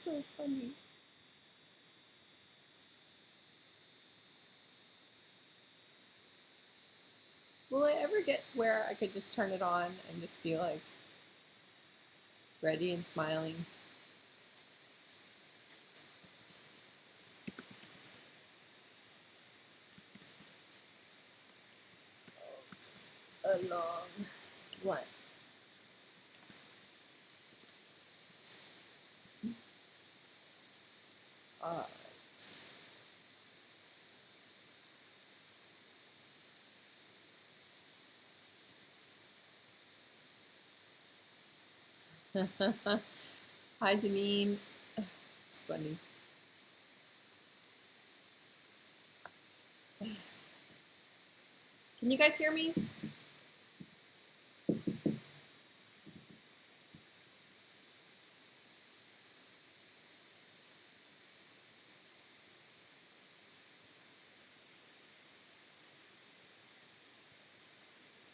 So funny. Will I ever get to where I could just turn it on and just be like ready and smiling? A long one. All right. Hi, Janine. It's funny. Can you guys hear me?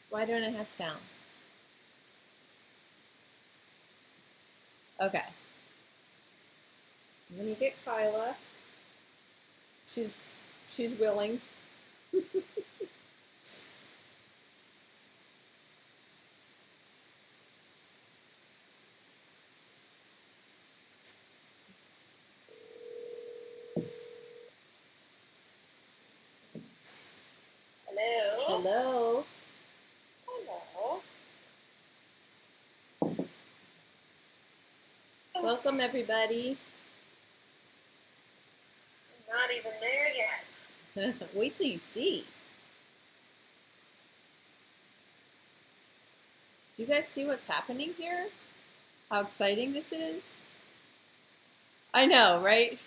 Why don't I have sound? Okay. Let me get Kyla. She's willing. Hello. Hello. Hello. Welcome, everybody. I'm not even there yet. Wait till you see. Do you guys see what's happening here? How exciting this is? I know, right?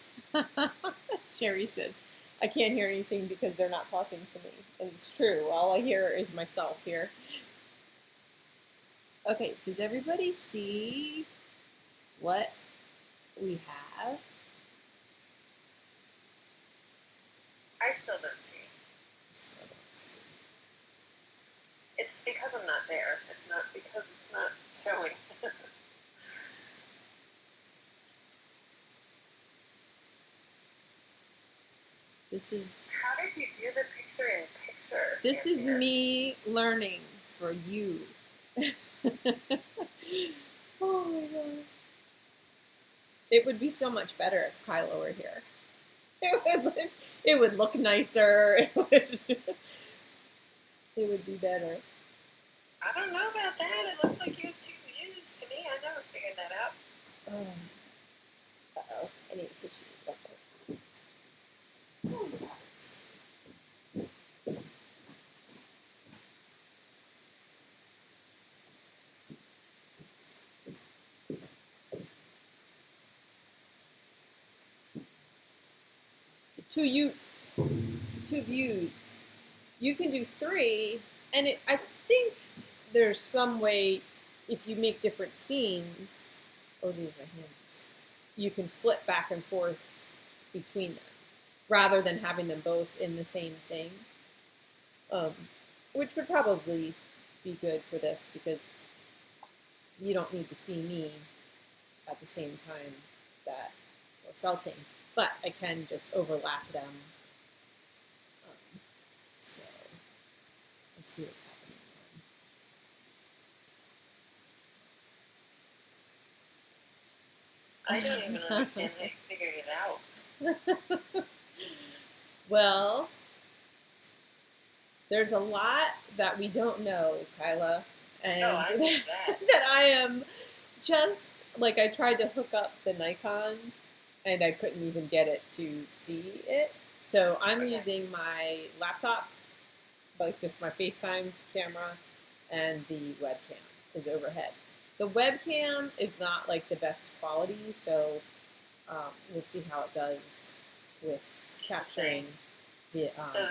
Sherry said, I can't hear anything because they're not talking to me. And it's true. All I hear is myself here. Okay, does everybody see what we have? I still don't see. Still don't see. It's because I'm not there. It's not because it's not showing. This is. How did you do the picture-in-picture? This is me learning for you. Oh my gosh. It would be so much better if Kylo were here. It would look nicer. It would be better. I don't know about that. It looks like you have 2 views to me. I never figured that out. Uh-oh. I need a tissue. Oh, the 2 Utes. 2 views. You can do 3, and I think there's some way, if you make different scenes, oh geez, my hands, you can flip back and forth between them, rather than having them both in the same thing, which would probably be good for this, because you don't need to see me at the same time that we're felting, but I can just overlap them. So let's see what's happening. I don't even understand how you figured it out. Well, there's a lot that we don't know, Kyla, and I know that. that I am just like, I tried to hook up the Nikon and I couldn't even get it to see it. So I'm using my laptop, like just my FaceTime camera, and the webcam is overhead. The webcam is not like the best quality, so we'll see how it does with capturing the. So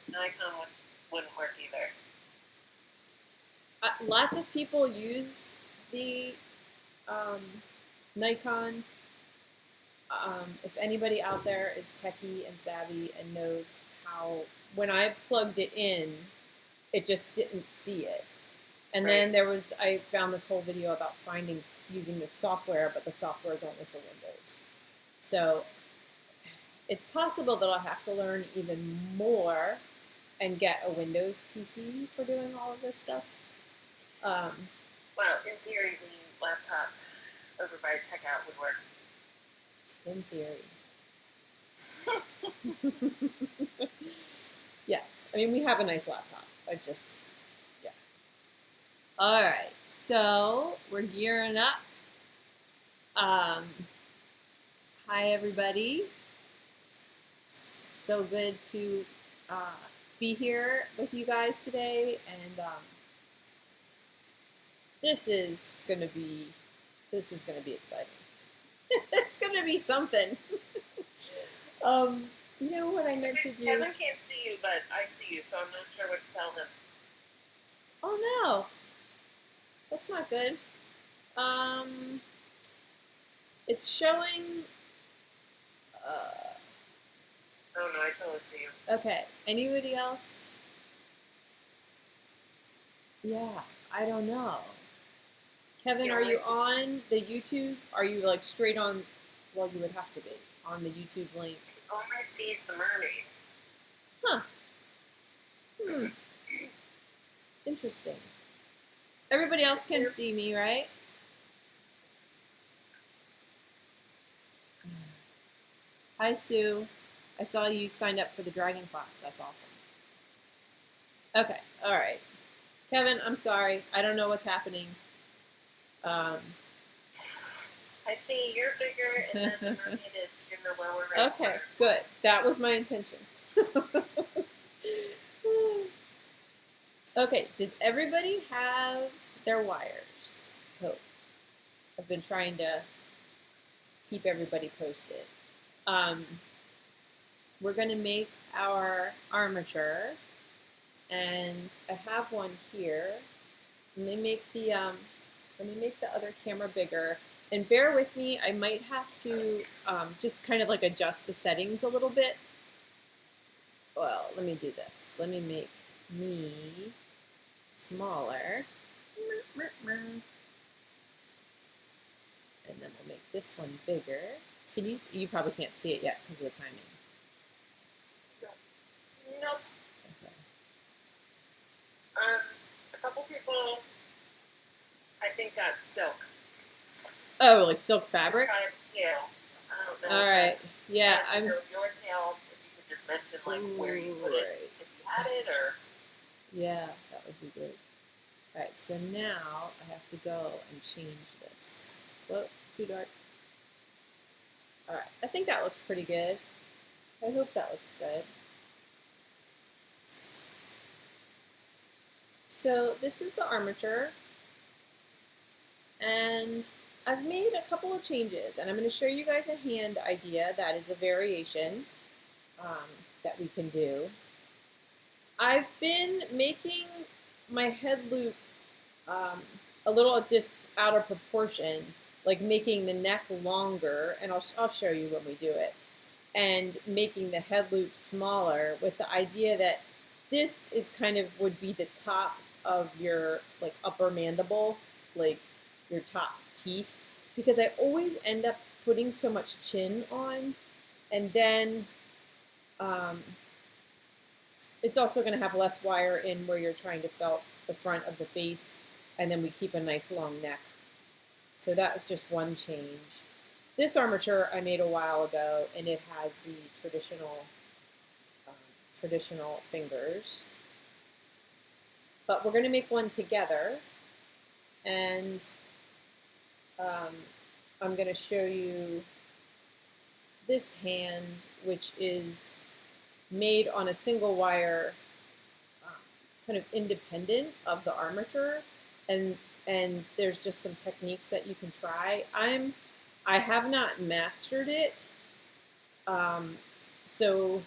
Nikon wouldn't work either. Lots of people use the Nikon. If anybody out there is techie and savvy and knows how, when I plugged it in, it just didn't see it. And then I found this whole video about using this software, but the software is only for Windows. So it's possible that I'll have to learn even more and get a Windows PC for doing all of this stuff. Well, in theory, the laptop over by checkout would work. In theory. Yes. I mean, we have a nice laptop. It's just, yeah. All right. So we're gearing up. Hi, everybody. So good to be here with you guys today. And this is gonna be exciting. It's gonna be something. You know what I meant to do? Kevin can't see you, but I see you, so I'm not sure what to tell him. Oh no, that's not good. It's showing. Oh no, I totally see you. Okay. Anybody else? Yeah, I don't know. Kevin, Yeah, are you I see. on the YouTube? Are you like straight on? Well, you would have to be on the YouTube link. All I see is the mermaid. Huh. Interesting. Everybody else can see me, right? Hi, Sue. I saw you signed up for the dragon class. That's awesome. Okay, all right. Kevin, I'm sorry. I don't know what's happening. I see you're bigger, and then the mermaid is in the lower right Okay, corner. good. That was my intention. Okay, does everybody have their wires? Hope. I've been trying to keep everybody posted. We're going to make our armature, and I have one here. Let me make the other camera bigger. And bear with me, I might have to just kind of like adjust the settings a little bit. Well, let me do this. Let me make me smaller. And then we'll make this one bigger. Can you probably can't see it yet because of the timing. Nope. Okay. A couple people, I think, got silk. Oh, like silk fabric? Yeah. I don't know. All right. Yeah, I'm. Your tail. If you could just mention like where you put it, if you had it, or. Yeah, that would be good. All right. So now I have to go and change this. Whoa, too dark. All right. I think that looks pretty good. I hope that looks good. So this is the armature, and I've made a couple of changes, and I'm going to show you guys a hand idea that is a variation that we can do. I've been making my head loop a little out of proportion, like making the neck longer, and I'll show you when we do it, and making the head loop smaller with the idea that this is kind of would be the top of your like upper mandible, like your top teeth, because I always end up putting so much chin on, and then it's also going to have less wire in where you're trying to felt the front of the face, and then we keep a nice long neck. So that's just one change. This armature I made a while ago, and it has the traditional fingers. But we're going to make one together, and I'm going to show you this hand, which is made on a single wire, kind of independent of the armature, and there's just some techniques that you can try. I have not mastered it, so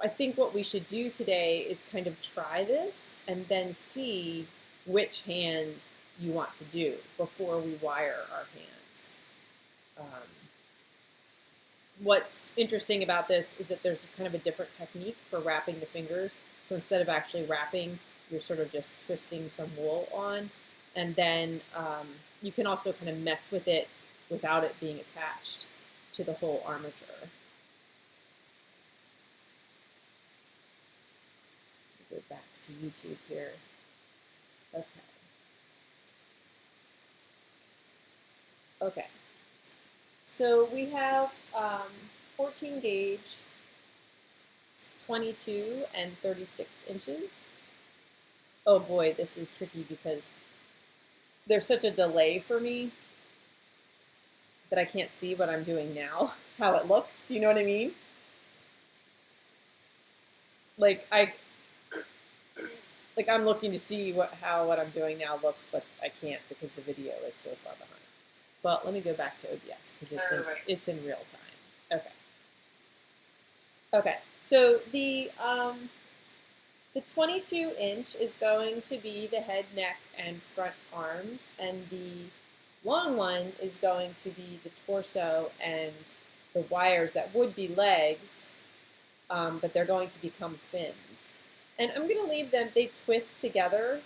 I think what we should do today is kind of try this and then see which hand you want to do before we wire our hands. What's interesting about this is that there's kind of a different technique for wrapping the fingers. So instead of actually wrapping, you're sort of just twisting some wool on. And then you can also kind of mess with it without it being attached. to the whole armature. Go back to YouTube here. Okay. Okay. So we have 14 gauge, 22 and 36 inches. Oh boy, this is tricky because there's such a delay for me that I can't see what I'm doing now, how it looks. Do you know what I mean? Like I'm looking to see what I'm doing now looks, but I can't because the video is so far behind. But let me go back to OBS because it's in real time. Okay. Okay. So the 22 inch is going to be the head, neck, and front arms, and the long one is going to be the torso and the wires that would be legs, but they're going to become fins. And I'm going to leave them, they twist together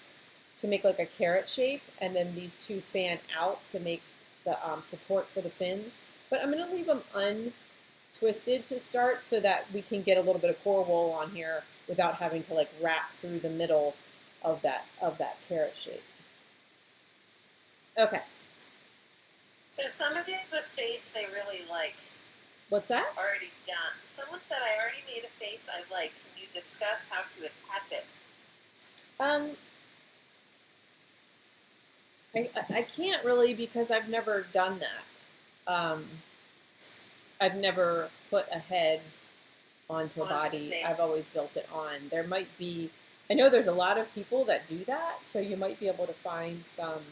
to make like a carrot shape, and then these two fan out to make the support for the fins. But I'm going to leave them untwisted to start so that we can get a little bit of core wool on here without having to like wrap through the middle of that carrot shape. Okay. So somebody has a face they really liked. What's that? Already done. Someone said, I already made a face I liked. Can you discuss how to attach it? I can't really because I've never done that. I've never put a head onto a body. I've always built it on. There might be, I know there's a lot of people that do that, so you might be able to find some,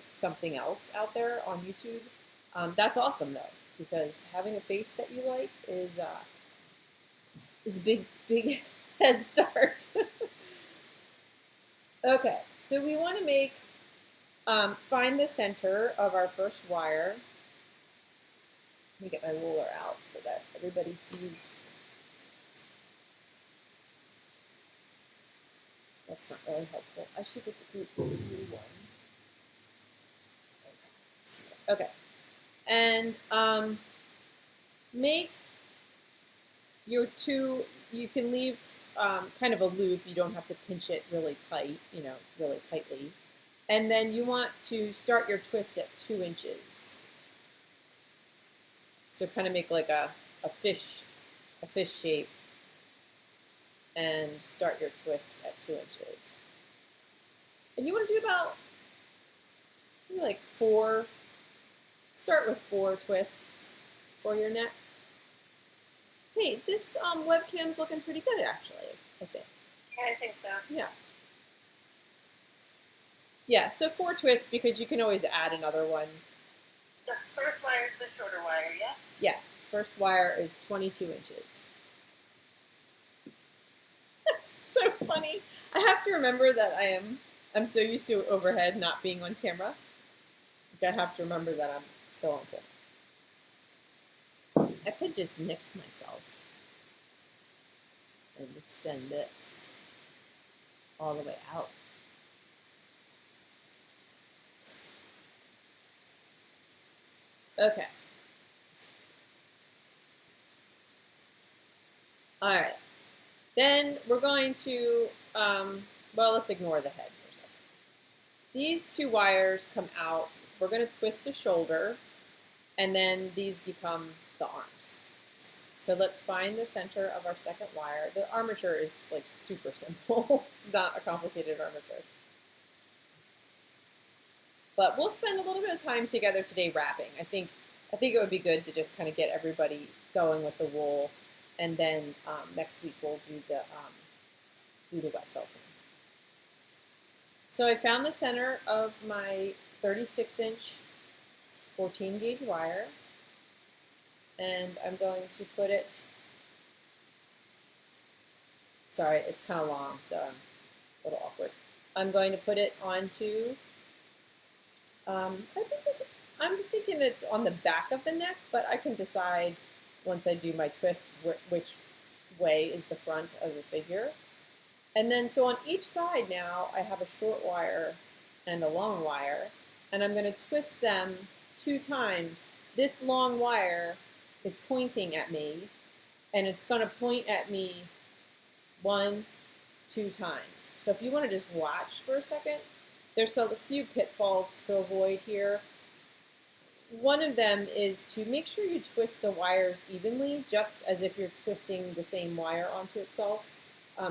something else out there on YouTube. That's awesome though, because having a face that you like is a big head start. Okay, so we want to make, find the center of our first wire. Let me get my ruler out so that everybody sees. That's not really helpful. I should get the blue one. Okay, and make your two, you can leave kind of a loop. You don't have to pinch it really tight, really tightly. And then you want to start your twist at 2 inches. So kind of make like a fish shape and start your twist at 2 inches. And you want to do about maybe like 4, start with 4 twists for your neck. Hey, this webcam's looking pretty good actually, I think. Yeah, I think so. Yeah. Yeah, so 4 twists because you can always add another one. The first wire is the shorter wire, yes? Yes, first wire is 22 inches. That's so funny. I have to remember that I'm so used to overhead not being on camera. I have to remember that I'm still on camera. I could just nix myself and extend this all the way out. Okay. All right. Then we're going to, well, let's ignore the head for a second. These 2 wires come out. We're going to twist a shoulder, and then these become the arms. So let's find the center of our second wire. The armature is like super simple. It's not a complicated armature. But we'll spend a little bit of time together today wrapping. I think it would be good to just kind of get everybody going with the wool, and then next week we'll do the wet felting. So I found the center of my 36-inch 14 gauge wire, and I'm going to put it. Sorry, it's kind of long, so I'm a little awkward. I'm going to put it onto. I'm thinking it's on the back of the neck, but I can decide once I do my twists which way is the front of the figure. And then so on each side now I have a short wire and a long wire, and I'm going to twist them 2 times this long wire is pointing at me, and it's going to point at me 1, 2 times. So if you want to just watch for a second, there's a few pitfalls to avoid here. One of them is to make sure you twist the wires evenly, just as if you're twisting the same wire onto itself.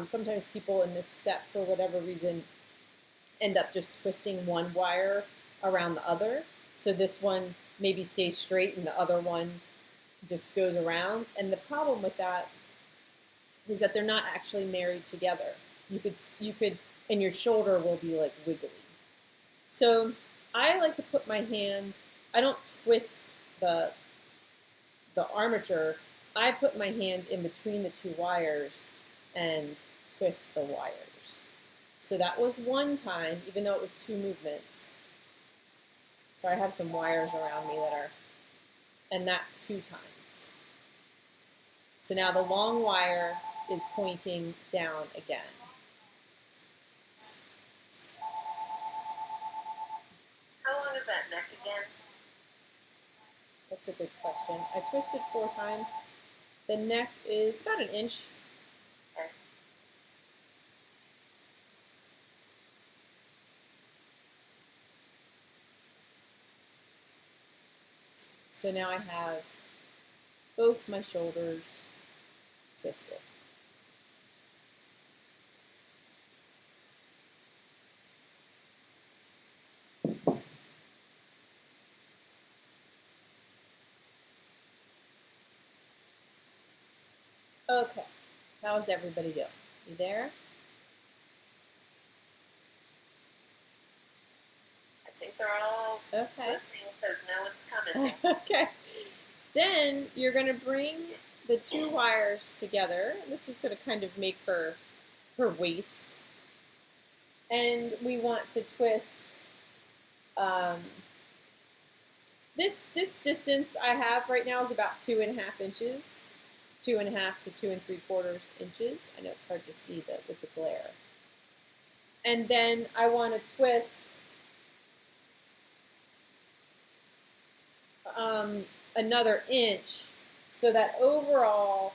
Sometimes people in this step, for whatever reason, end up just twisting one wire around the other. So this one maybe stays straight and the other one just goes around. And the problem with that is that they're not actually married together. You could, and your shoulder will be like wiggly. So I like to put my hand, I don't twist the armature, I put my hand in between the two wires and twist the wires. So that was one time, even though it was 2 movements. So I have some wires around me that are, and that's 2 times. So now the long wire is pointing down again. How long is that neck again? That's a good question. I twisted 4 times. The neck is about 1 inch. Okay. So now I have both my shoulders twisted. Okay, how's everybody doing? You there? I think they're all twisting because no one's commenting. Okay. Then you're going to bring the 2 wires together. This is going to kind of make her waist. And we want to twist this distance I have right now is about 2.5 inches. 2.5 to 2 3/4 inches. I know it's hard to see with the glare. And then I want to twist another inch, so that overall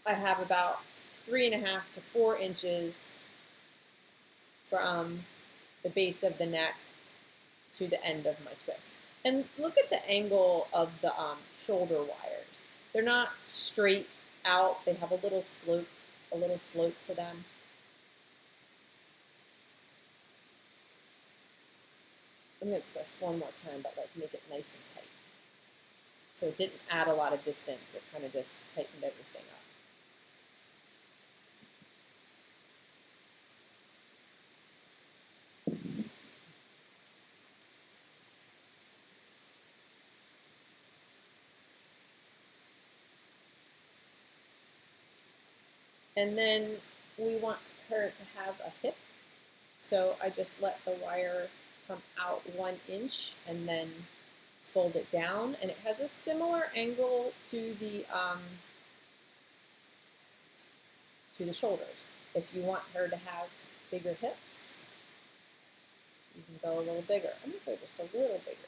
I have about 3.5 to 4 inches from the base of the neck to the end of my twist. And look at the angle of the shoulder wires. They're not straight out. They have a little slope to them. I'm going to twist one more time, but like make it nice and tight. So it didn't add a lot of distance. It kind of just tightened everything up. And then we want her to have a hip. So I just let the wire come out 1 inch and then fold it down. And it has a similar angle to the shoulders. If you want her to have bigger hips, you can go a little bigger. I'm going to go just a little bigger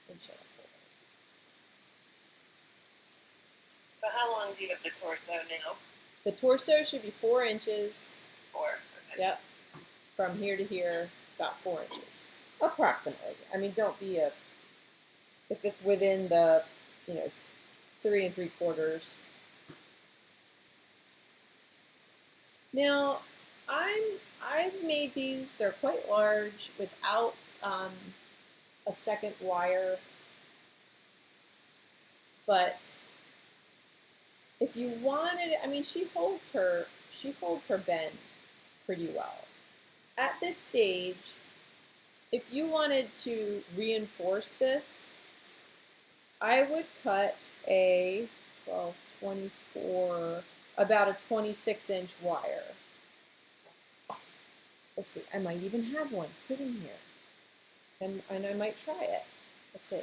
than an inch and a quarter. So how long do you have the torso now? The torso should be 4 inches. 4. Okay. Yep. From here to here, about 4 inches. Approximately. I mean, don't be if it's within the, 3 3/4. Now, I've made these, they're quite large without a second wire, but if you wanted, I mean, she holds her bend pretty well. At this stage, if you wanted to reinforce this, I would cut a 12, 24, about a 26-inch wire. Let's see, I might even have one sitting here. And I might try it. Let's see.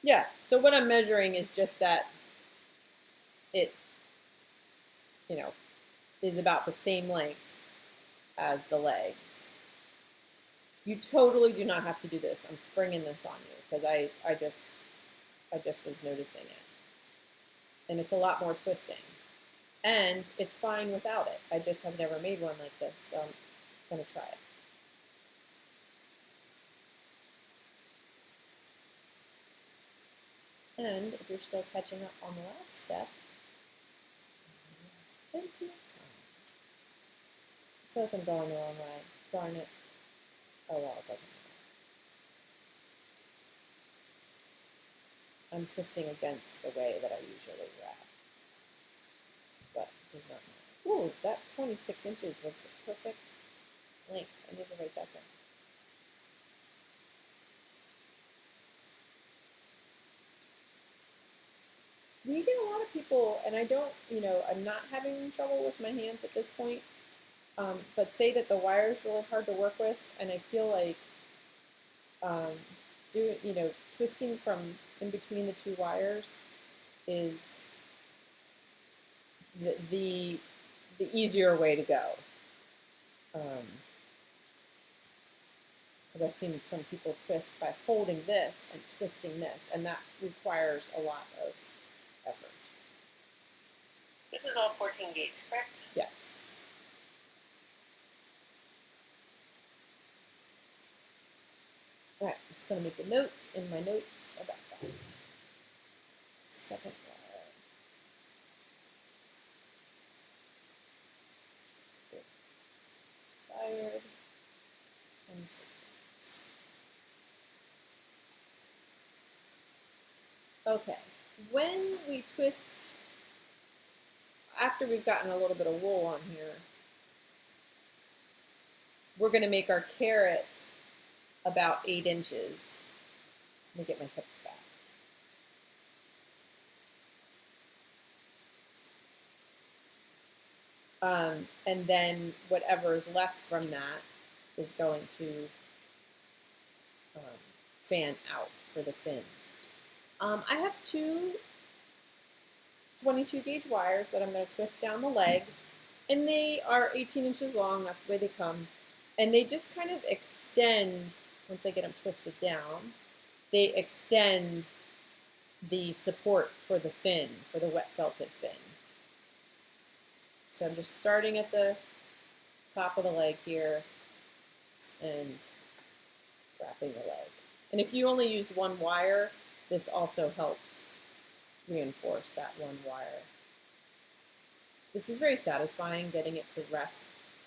Yeah, so what I'm measuring is just that it, is about the same length as the legs. You totally do not have to do this. I'm springing this on you because I just was noticing it. And it's a lot more twisting. And it's fine without it. I just have never made one like this, so I'm going to try it. And if you're still catching up on the last step, you have plenty of time. I feel like I'm going the wrong way. Darn it. Oh well, it doesn't matter. I'm twisting against the way that I usually wrap. But it does not matter. Ooh, that 26 inches was the perfect length. I need to write that down. We get a lot of people, and I don't, I'm not having trouble with my hands at this point, but say that the wire is really hard to work with, and I feel like twisting from in between the two wires is the easier way to go. Because I've seen some people twist by holding this and twisting this, and that requires a lot of effort. This is all 14 gauge, correct? Yes. All right, I'm just going to make a note in my notes about that. Second wire. Fired. 26 inches. Okay, when we twist, after we've gotten a little bit of wool on here, we're going to make our carrot about 8 inches. Let me get my hips back. And then whatever is left from that is going to fan out for the fins. I have two 22 gauge wires that I'm going to twist down the legs, and they are 18 inches long. That's the way they come. And they just kind of extend, once I get them twisted down, they extend the support for the fin, for the wet felted fin. So I'm just starting at the top of the leg here and wrapping the leg. And if you only used one wire, this also helps reinforce that one wire. This is very satisfying, getting it to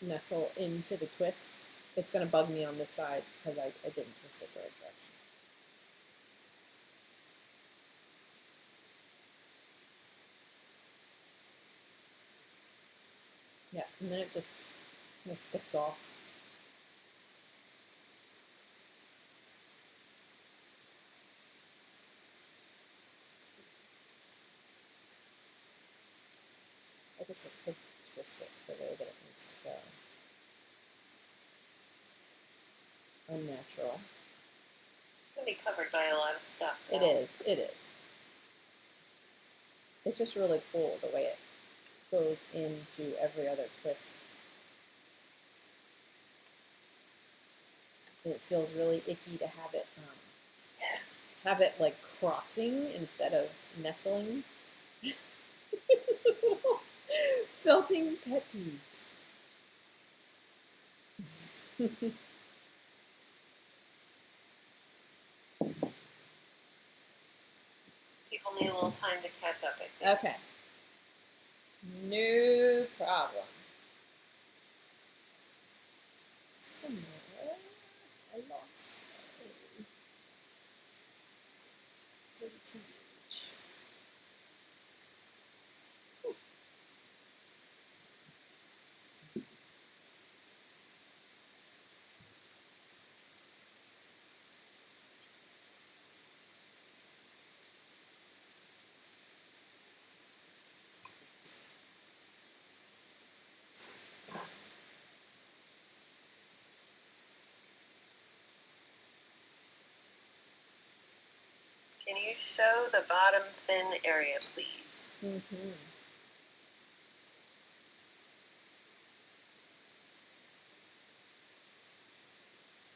nestle into the twist. It's going to bug me on this side because I didn't twist it the right direction. Yeah, and then it just kind of sticks off. I guess I could twist it the way that it needs to go. Unnatural. It's going to be covered by a lot of stuff. It is. It is. It's just really cool the way it goes into every other twist. And it feels really icky to have it like crossing instead of nestling. Felting pet peeves. People need a little time to catch up, I think. Okay. No problem. Somewhere I lost a 32 gauge. Can you show the bottom fin area, please? Mm-hmm.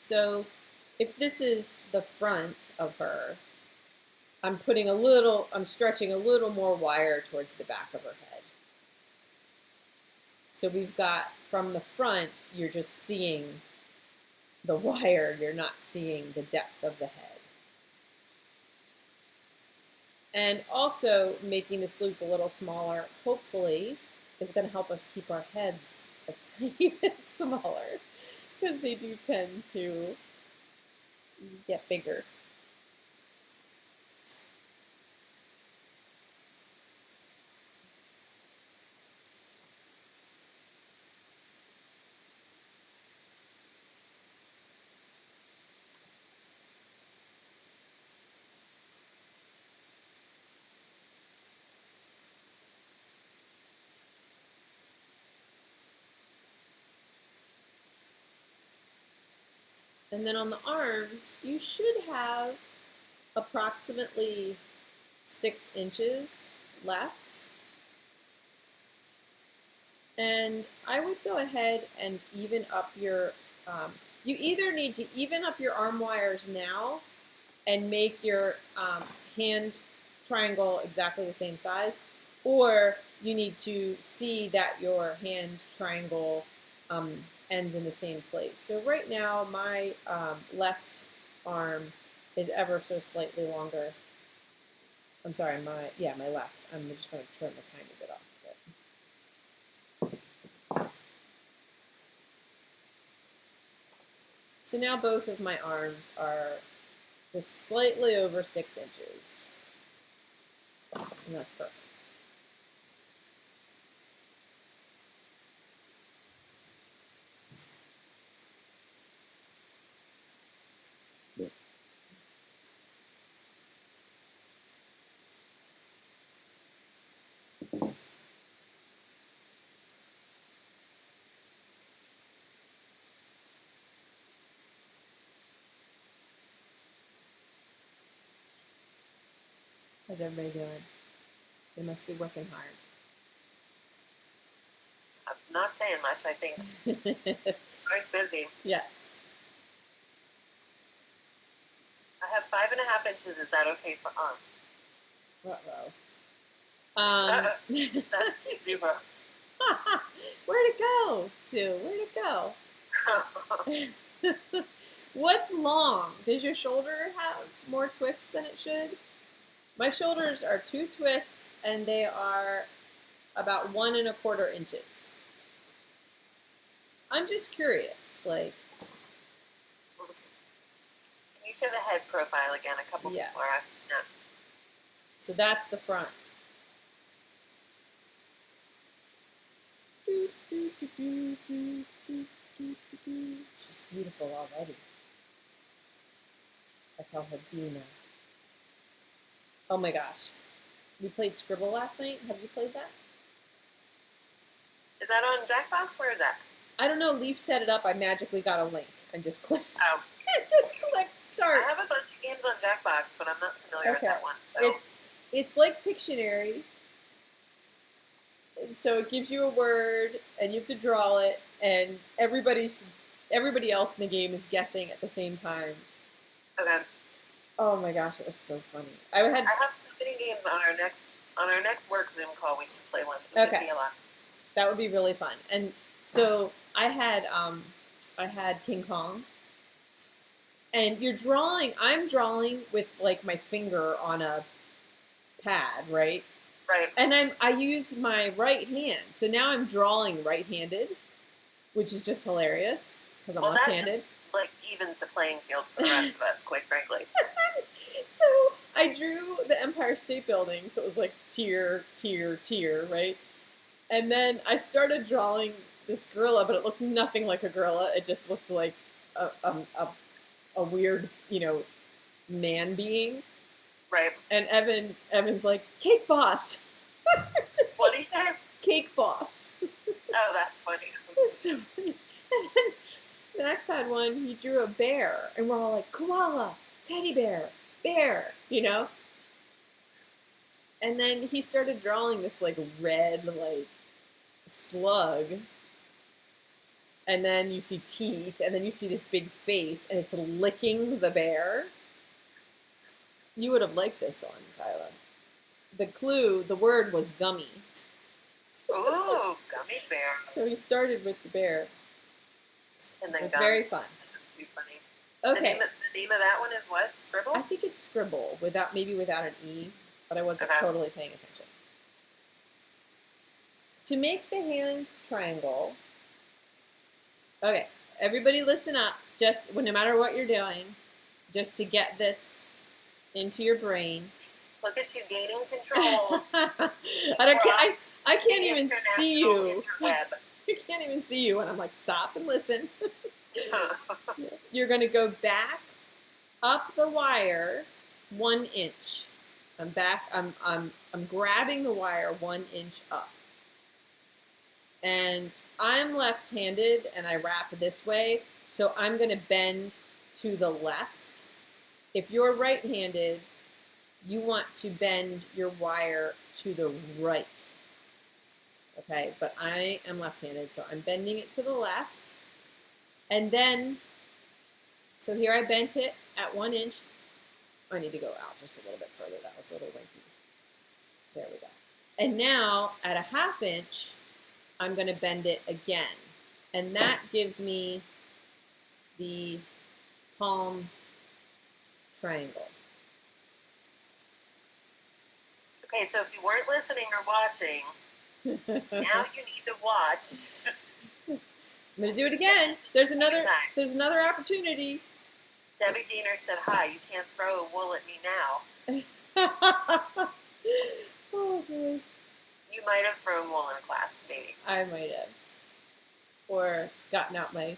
So if this is the front of her, I'm stretching a little more wire towards the back of her head. So we've got, from the front, you're just seeing the wire, you're not seeing the depth of the head. And also making this loop a little smaller, hopefully, is going to help us keep our heads a tiny bit smaller, because they do tend to get bigger. And then on the arms, you should have approximately 6 inches left. And I would go ahead and even up your, you either need to even up your arm wires now and make your hand triangle exactly the same size, or you need to see that your hand triangle ends in the same place. So right now my left arm is ever so slightly longer. I'm sorry, my left. I'm just going to trim a tiny bit off of it. So now both of my arms are just slightly over 6 inches. And that's perfect. How's everybody doing? They must be working hard. I'm not saying much, I think. Very busy. Yes. I have 5.5 inches. Is that okay for arms? That's too zero. Where'd it go, Sue? Where'd it go? What's long? Does your shoulder have more twists than it should? My shoulders are 2 twists, and they are about 1 1/4 inches. I'm just curious, like. Can you show the head profile again? A couple yes. people are asking that. So that's the front. She's beautiful already. I call her Bina. Oh my gosh. We played Scribble last night. Have you played that? Is that on Jackbox? Where is that? I don't know. Leaf set it up. I magically got a link and just clicked. Oh. Just clicked start. I have a bunch of games on Jackbox, but I'm not familiar with that one. So. It's like Pictionary. And so it gives you a word, and you have to draw it, and everybody else in the game is guessing at the same time. Okay. Oh my gosh, it was so funny. I have so many games on our next work Zoom call. We should play one. Okay. That would be really fun. And so I had King Kong. And I'm drawing with like my finger on a pad, right? Right. And I use my right hand. So now I'm drawing right-handed, which is just hilarious because I'm left-handed. That just like evens the playing field for the rest of us, quite frankly. So I drew the Empire State Building, so it was like tier, tier, tier, right? And then I started drawing this gorilla, but it looked nothing like a gorilla. It just looked like a weird, man being. Right. And Evan's like, Cake Boss. What'd he say? Cake Boss. Oh, that's funny. It was so funny. And then the next had one, he drew a bear. And we're all like, koala, teddy bear, bear, And then he started drawing this, like, red, like, slug. and then you see teeth, and then you see this big face, and it's licking the bear. You would have liked this one, Tyler. The clue, the word was gummy. Ooh, gummy bear. So he started with the bear. And then it was gums. very fun. That's too funny. Okay. The name of that one is what? Scribble? I think it's Scribble, maybe without an E, but I wasn't totally paying attention. To make the hand triangle, okay, everybody listen up, just no matter what you're doing, just to get this into your brain. Look at you gaining control. I can't even see you. I can't even see you, and I'm like, stop and listen. You're going to go back up the wire 1 inch. I'm grabbing the wire 1 inch up. And I'm left-handed, and I wrap this way, so I'm going to bend to the left. If you're right-handed, you want to bend your wire to the right. Okay, but I am left-handed, so I'm bending it to the left. And then, so here I bent it at 1 inch. I need to go out just a little bit further. That was a little winky. There we go. And now, at a 1/2 inch, I'm going to bend it again. And that gives me the palm triangle. Okay, so if you weren't listening or watching, now you need to watch. I'm going to do it again. There's another opportunity. Debbie Diener said, hi, you can't throw wool at me now. Oh, boy. You might have thrown wool in class, maybe. I might have. Or gotten out my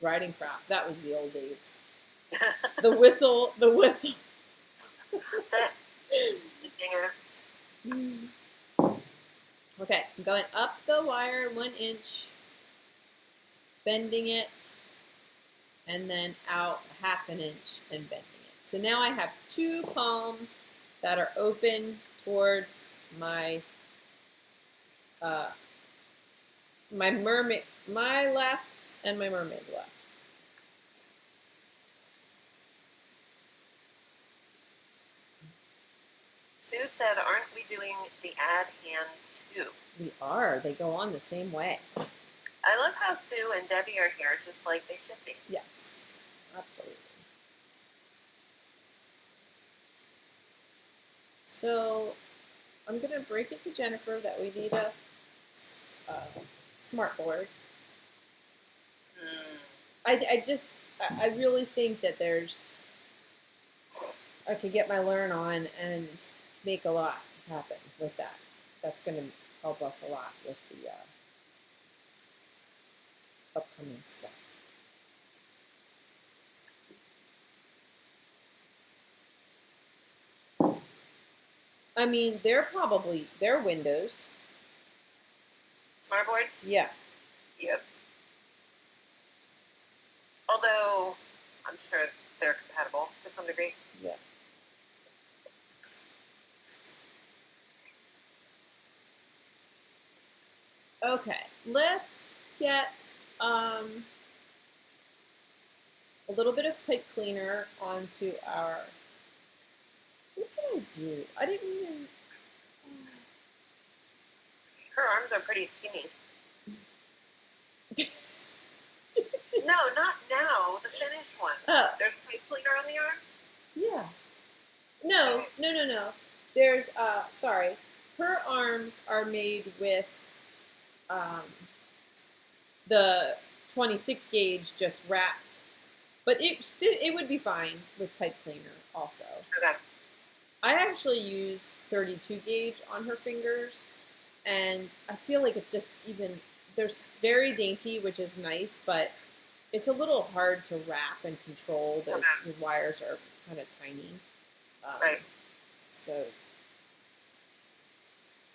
riding crop. That was the old days. The whistle. The dinger. Okay, I'm going up the wire 1 inch, bending it, and then out 1/2 inch and bending it. So now I have 2 palms that are open towards my my left and my mermaid left. Sue said, aren't we doing the ad hands too? We are. They go on the same way. I love how Sue and Debbie are here just like they should be. Yes, absolutely. So I'm going to break it to Jennifer that we need a smart board. I really think that I could get my learn on and make a lot happen with that. That's going to help us a lot with the upcoming stuff. I mean, they're Windows. Smart boards? Yeah. Yep. Although, I'm sure they're compatible to some degree. Yeah. Okay, let's get a little bit of pipe cleaner onto our... What did I do? I didn't even... Her arms are pretty skinny. No, not now. The finished one. Oh. There's pipe cleaner on the arm? Yeah. No. There's, sorry. Her arms are made with the 26 gauge just wrapped. But it would be fine with pipe cleaner also. Okay. I actually used 32 gauge on her fingers, and I feel like it's just they're very dainty, which is nice, but it's a little hard to wrap and control. The wires are kind of tiny. Right. So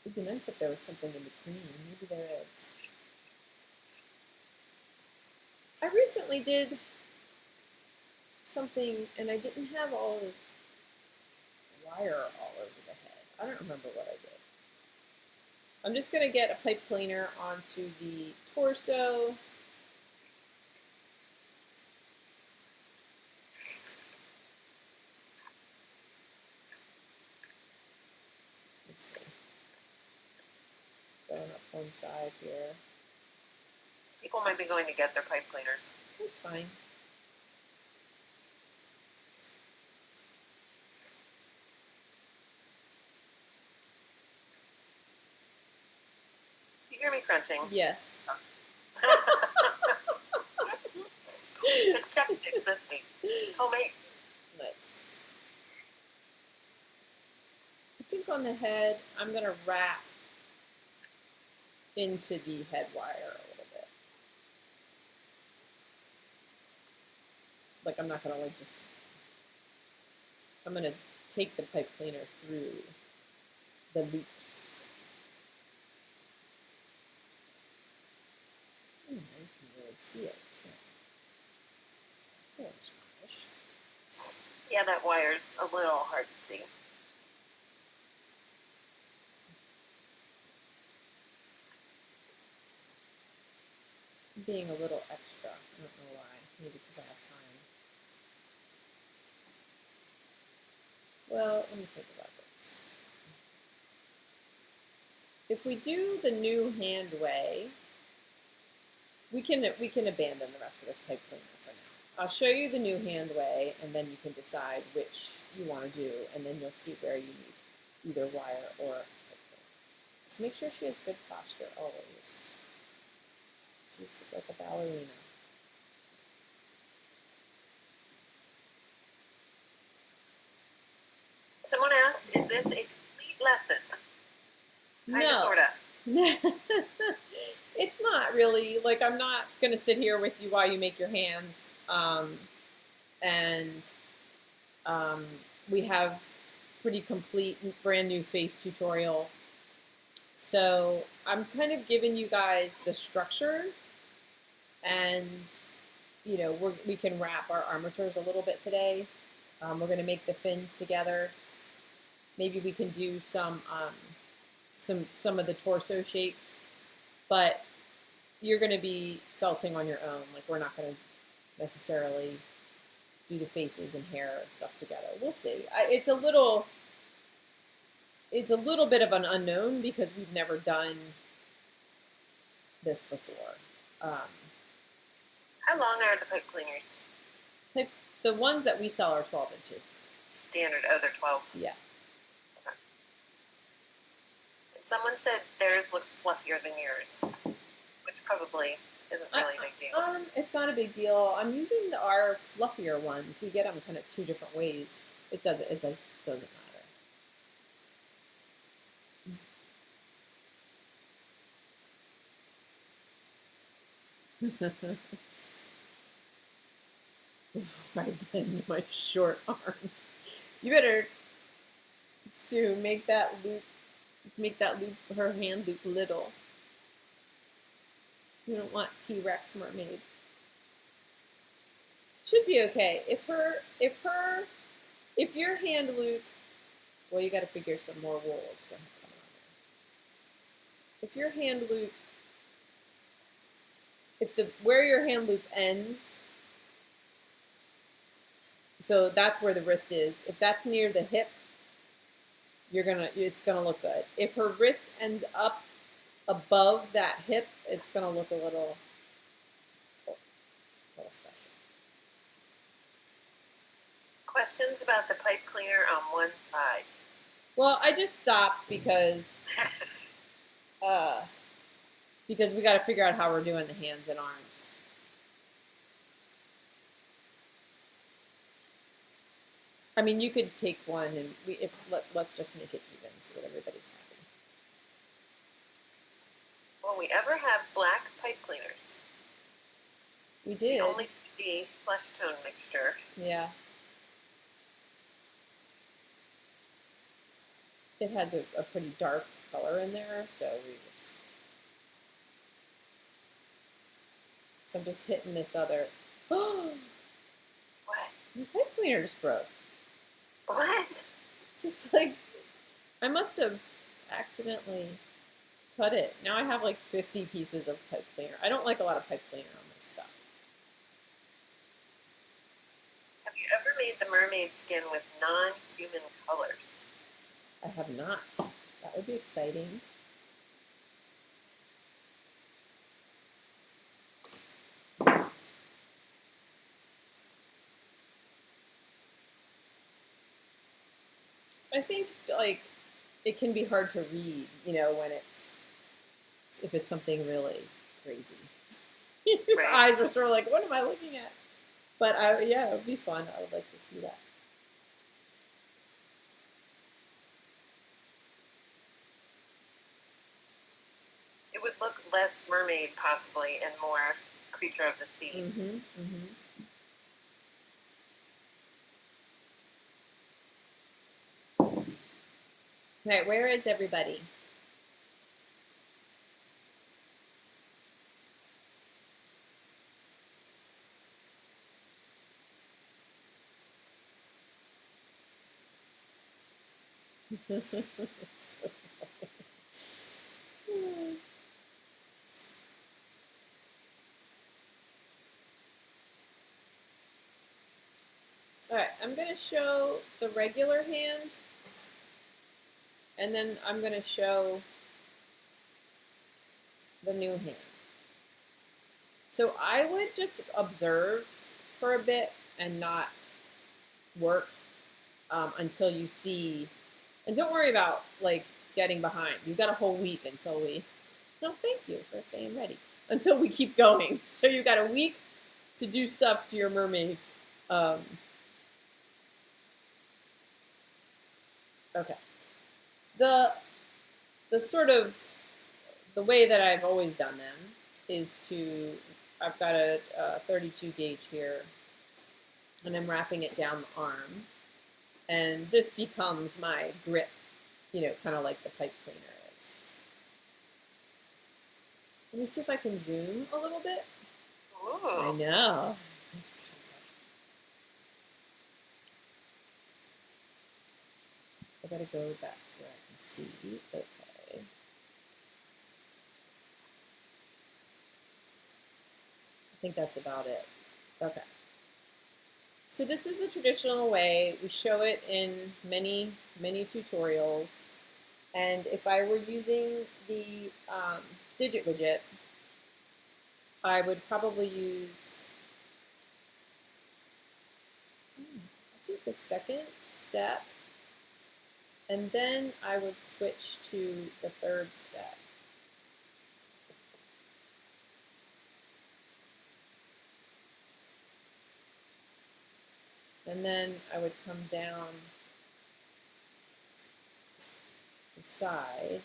it'd be nice if there was something in between. Maybe there is. I recently did something, and I didn't have all the wire all over the head. I don't remember what I did. I'm just going to get a pipe cleaner onto the torso one side here. People might be going to get their pipe cleaners. That's fine. Do you hear me crunching? Yes. It's definitely existing. Homemade. Nice. I think on the head, I'm going to wrap into the head wire a little bit. Like, I'm not going to, like, just... I'm going to take the pipe cleaner through the loops. You can really see it, too. Yeah, that wire's a little hard to see. Being a little extra. I don't know why. Maybe because I have time. Well, let me think about this. If we do the new hand way, we can abandon the rest of this pipe cleaner for now. I'll show you the new hand way, and then you can decide which you want to do, and then you'll see where you need either wire or pipe cleaner. Just make sure she has good posture always. She's like a ballerina. Someone asked, is this a complete lesson? Kinda, No. sorta. It's not really. Like, I'm not going to sit here with you while you make your hands. We have pretty complete brand new face tutorial. So I'm kind of giving you guys the structure, and you know, we can wrap our armatures a little bit today. We're going to make the fins together. Maybe we can do some of the torso shapes, but you're going to be felting on your own. Like, we're not going to necessarily do the faces and hair and stuff together. We'll see. It's a little bit of an unknown because we've never done this before. How long are the pipe cleaners? The ones that we sell are 12 inches. Standard, they're 12. Yeah. Okay. Someone said theirs looks fluffy than yours, which probably isn't really a big deal. It's not a big deal. I'm using our fluffier ones. We get them kind of two different ways. It doesn't matter. Before I bend my short arms, you better, Sue, make that loop, her hand loop little. You don't want T-Rex mermaid. Should be okay. If your hand loop, well, you got to figure some more wool is going to come on there. If your hand loop, where your hand loop ends, so that's where the wrist is. If that's near the hip, it's gonna look good. If her wrist ends up above that hip, it's gonna look a little special. Questions about the pipe cleaner on one side? Well, I just stopped because we got to figure out how we're doing the hands and arms. I mean, you could take one and let's just make it even so that everybody's happy. Will we ever have black pipe cleaners? We did. Only the flesh tone mixture. Yeah. It has a pretty dark color in there, so I'm just hitting this other. What? The pipe cleaner just broke. What? Just like, I must have accidentally cut it. Now I have like 50 pieces of pipe cleaner. I don't like a lot of pipe cleaner on my stuff. Have you ever made the mermaid skin with non-human colors? I have not. That would be exciting. I think like it can be hard to read, you know, when if it's something really crazy. Your Right. eyes are sort of like, what am I looking at? But yeah, it would be fun. I would like to see that. It would look less mermaid, possibly, and more creature of the sea. Mm-hmm. Mm-hmm. Right, where is everybody? So funny. All right, I'm going to show the regular hand, and then I'm going to show the new hand. So I would just observe for a bit and not work until you see, and don't worry about like getting behind. You've got a whole week until we, no, thank you for saying ready, until we keep going. So you've got a week to do stuff to your mermaid. Okay. The sort of the way that I've always done them is I've got a 32 gauge here, and I'm wrapping it down the arm, and this becomes my grip, you know, kind of like the pipe cleaner is. Let me see if I can zoom a little bit. Ooh. I know. I gotta go back to where I can see. Okay. I think that's about it. Okay. So this is the traditional way. We show it in many, many tutorials. And if I were using the digit widget, I would probably use, I think, the second step. And then I would switch to the third step. And then I would come down the side.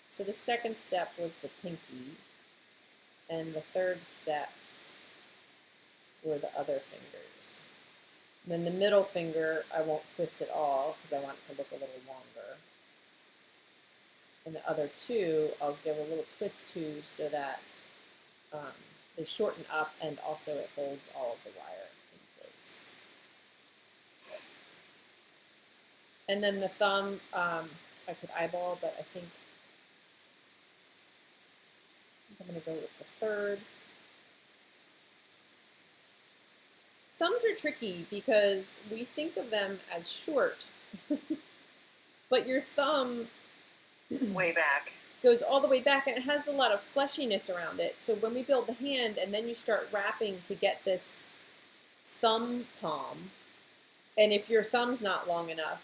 So the second step was the pinky, and the third steps were the other fingers. And then the middle finger, I won't twist at all because I want it to look a little longer. And the other two, I'll give a little twist to so that they shorten up, and also it holds all of the wire in place. And then the thumb, I could eyeball, but I think I'm going to go with the third. Thumbs are tricky because we think of them as short, but your thumb It's way back. Goes all the way back, and it has a lot of fleshiness around it. So when we build the hand and then you start wrapping to get this thumb palm, and if your thumb's not long enough,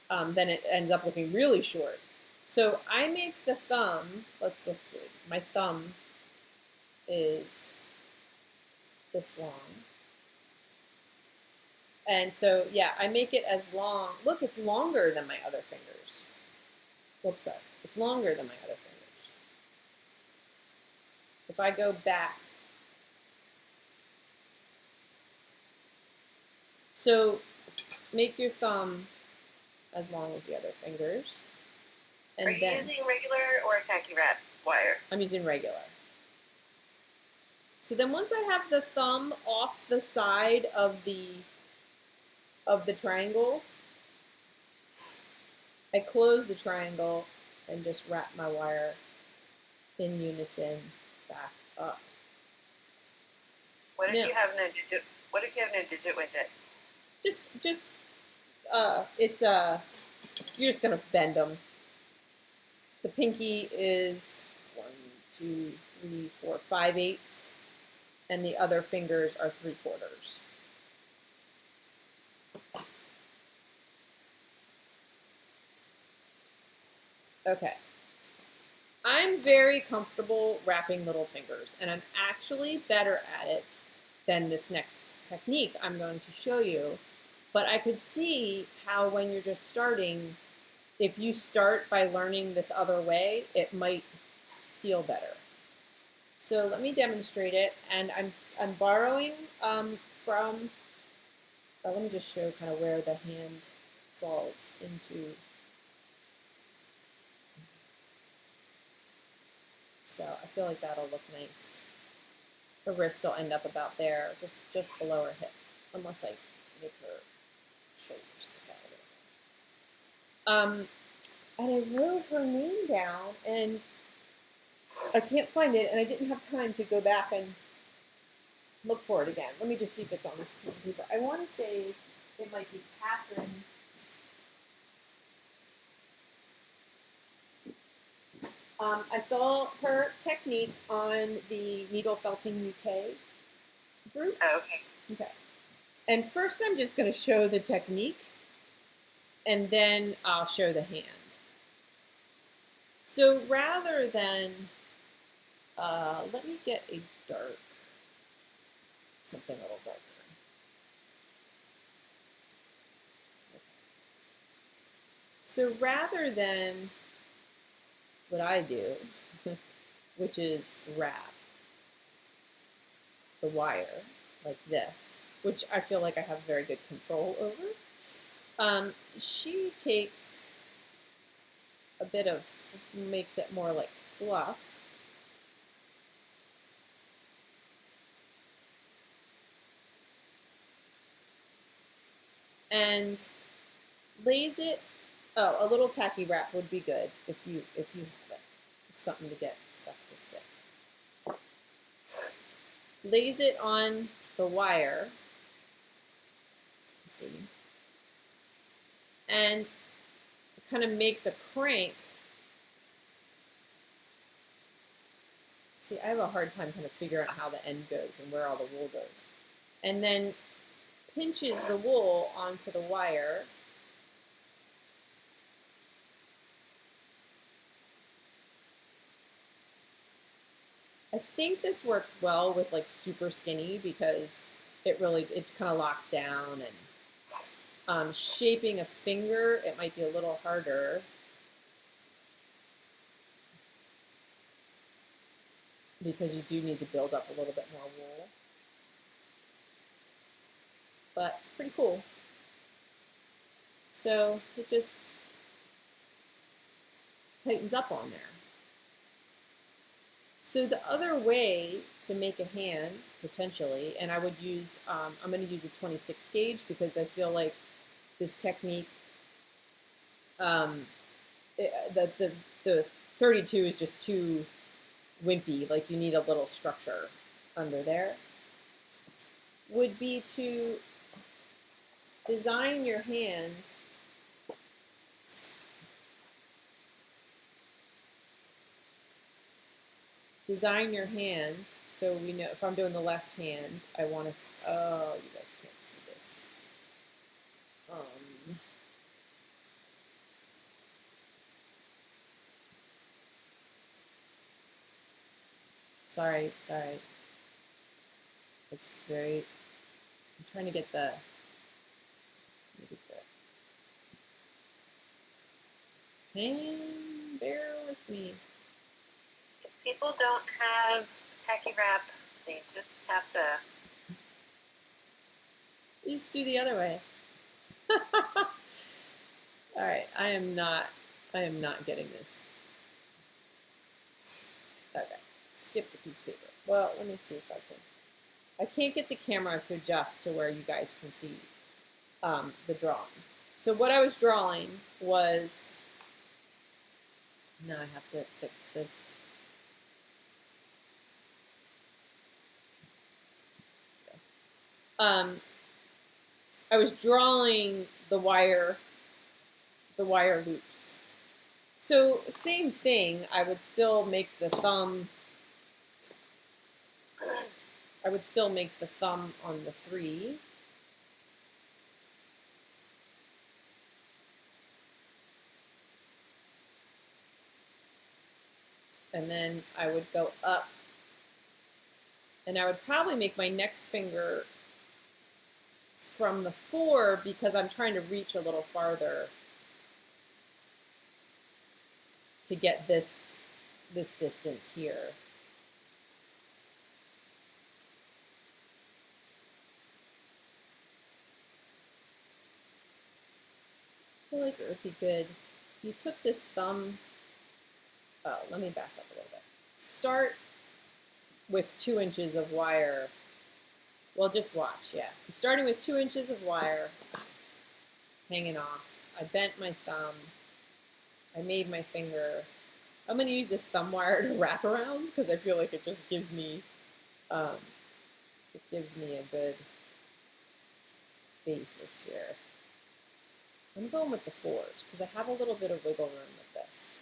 then it ends up looking really short. So I make the thumb, let's see, my thumb is this long. And so, yeah, I make it as long. Look, it's longer than my other fingers. Whoops, sorry. It's longer than my other fingers. If I go back. So make your thumb as long as the other fingers. And Are you using regular or tacky wrap wire? I'm using regular. So then once I have the thumb off the side of the triangle, I close the triangle and just wrap my wire in unison back up. What if you have no digit? What if you have no digit widget? You're just gonna bend them. The pinky is 1, 2, 3, 4, 5/8, and the other fingers are 3/4. Okay. I'm very comfortable wrapping little fingers, and I'm actually better at it than this next technique I'm going to show you. But I could see how when you're just starting, if you start by learning this other way, it might feel better. So let me demonstrate it, and I'm borrowing from. Let me just show kind of where the hand falls into. So I feel like that'll look nice. Her wrists will end up about there, just below her hip, unless I make her shoulders stick out a little. And I wrote her name down, and I can't find it, and I didn't have time to go back and look for it again. Let me just see if it's on this piece of paper. I want to say it might be Catherine. I saw her technique on the Needle Felting UK group. Oh, okay. Okay. And first I'm just going to show the technique, and then I'll show the hand. So rather than, let me get a dark, something a little darker. Okay. So rather than what I do, which is wrap the wire like this, which I feel like I have very good control over, she takes a bit of, makes it more like fluff. And lays it, oh, a little tacky wrap would be good if you have it. Something to get stuff to stick. Lays it on the wire, see, and kind of makes a crank. See, I have a hard time kind of figuring out how the end goes and where all the wool goes. And then pinches the wool onto the wire. I think this works well with like super skinny because it kind of locks down, and shaping a finger, it might be a little harder. Because you do need to build up a little bit more wool. But it's pretty cool. So it just tightens up on there. So the other way to make a hand, potentially, and I would use, I'm going to use a 26 gauge because I feel like this technique, the 32 is just too wimpy, like you need a little structure under there, would be to design your hand so we know if I'm doing the left hand, I want to, oh, you guys can't see this. Sorry. It's very, I'm trying to get the, and bear with me. If people don't have tacky wrap, they just have to. Just do the other way. All right, I am not getting this. Okay, skip the piece of paper. Well, let me see if I can. I can't get the camera to adjust to where you guys can see the drawing. So what I was drawing was, now I have to fix this. I was drawing the wire loops. So same thing, I would still make the thumb on the 3. and then I would go up, and I would probably make my next finger from the 4 because I'm trying to reach a little farther to get this distance here. I feel like it would be good if you took this thumb. Oh, let me back up a little bit. Start with 2 inches of wire. Well, just watch, yeah. I'm starting with 2 inches of wire hanging off. I bent my thumb. I made my finger. I'm going to use this thumb wire to wrap around because I feel like it just gives me, a good basis here. I'm going with the 4s because I have a little bit of wiggle room with this.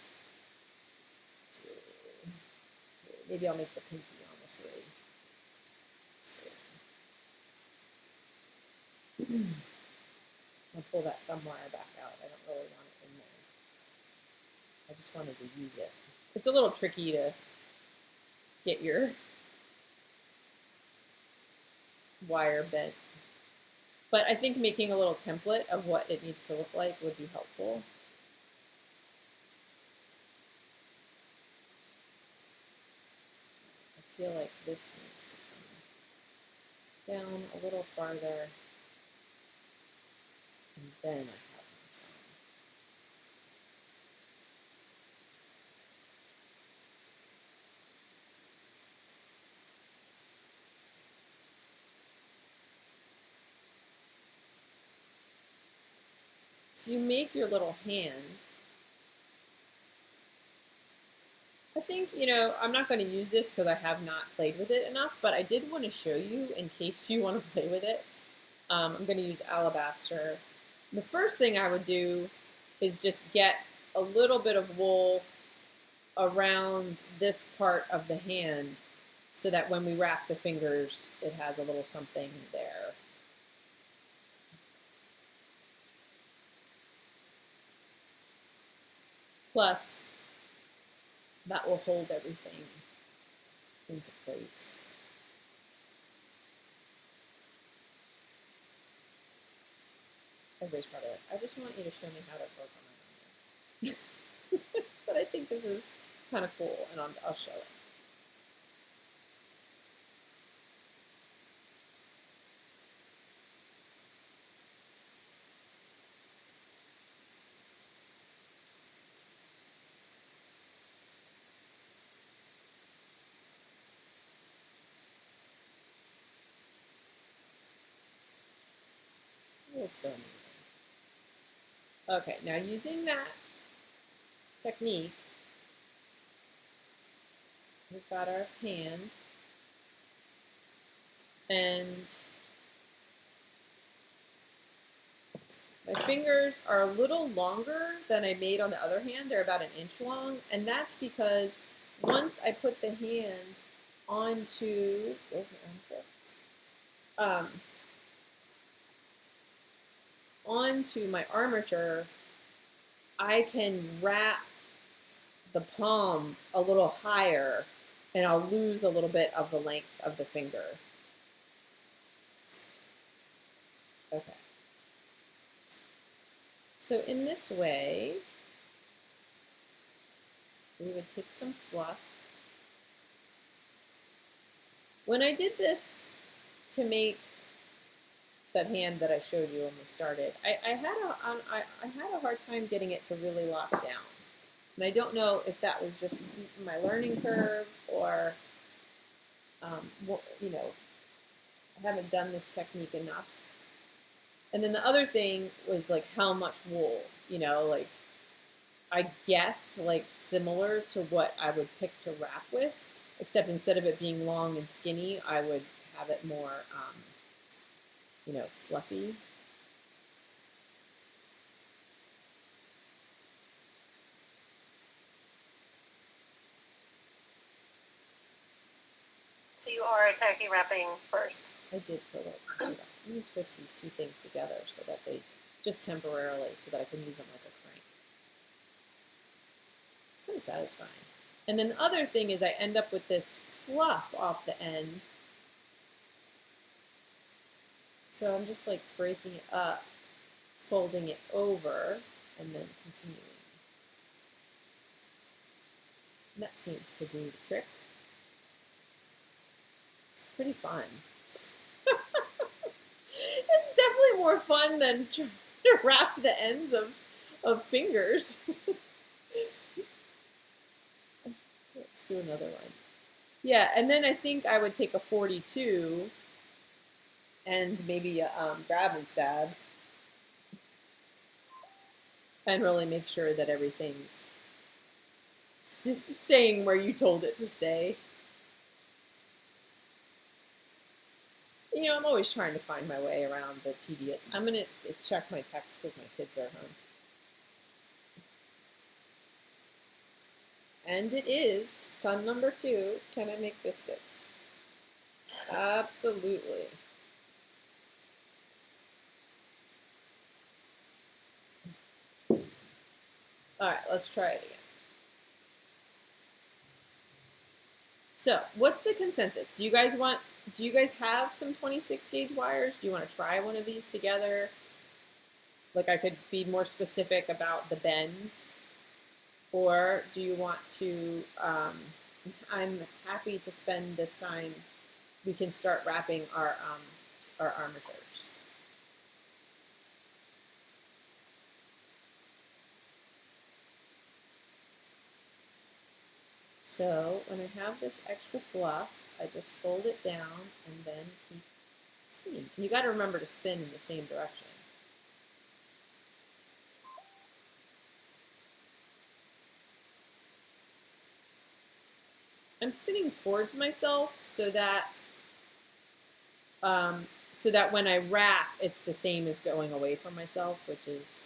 2, 3. Maybe I'll make the pinky on the 3. I'll pull that thumb wire back out. I don't really want it in there. I just wanted to use it. It's a little tricky to get your wire bent. But I think making a little template of what it needs to look like would be helpful. I feel like this needs to come down a little farther. And then I have my thumb. So you make your little hand. I think, I'm not going to use this because I have not played with it enough, but I did want to show you in case you want to play with it. I'm going to use alabaster. The first thing I would do is just get a little bit of wool around this part of the hand so that when we wrap the fingers, it has a little something there. Plus, that will hold everything into place. Everybody's probably like, I just want you to show me how to work on my hand. But I think this is kind of cool, and I'll show it. It is so neat. Okay, now using that technique, we've got our hand, and my fingers are a little longer than I made on the other hand. They're about 1 inch long, and that's because once I put the hand onto, onto my armature, I can wrap the palm a little higher, and I'll lose a little bit of the length of the finger. Okay. So in this way, we would take some fluff. When I did this to make that hand that I showed you when we started, I had a hard time getting it to really lock down. And I don't know if that was just my learning curve or, I haven't done this technique enough. And then the other thing was like how much wool, like I guessed like similar to what I would pick to wrap with, except instead of it being long and skinny, I would have it more, fluffy. So you are tacky wrapping first. I did put a little tacky wrap. Let me twist these two things together so that they, just temporarily, so that I can use them like a crank. It's kind of satisfying. And then the other thing is I end up with this fluff off the end. So I'm just like breaking it up, folding it over, and then continuing. And that seems to do the trick. It's pretty fun. It's definitely more fun than trying to wrap the ends of fingers. Let's do another one. Yeah, and then I think I would take a 42 and maybe a grab and stab and really make sure that everything's staying where you told it to stay. You know, I'm always trying to find my way around the tedious. I'm going to check my text because my kids are home. And it is son number 2. Can I make biscuits? Absolutely. All right, let's try it again. So, what's the consensus? Do you guys have some 26 gauge wires? Do you want to try one of these together? Like I could be more specific about the bends? Or do you want to, I'm happy to spend this time, we can start wrapping our armatures. So when I have this extra fluff, I just fold it down and then keep spinning. You got to remember to spin in the same direction. I'm spinning towards myself so that when I wrap, it's the same as going away from myself, which is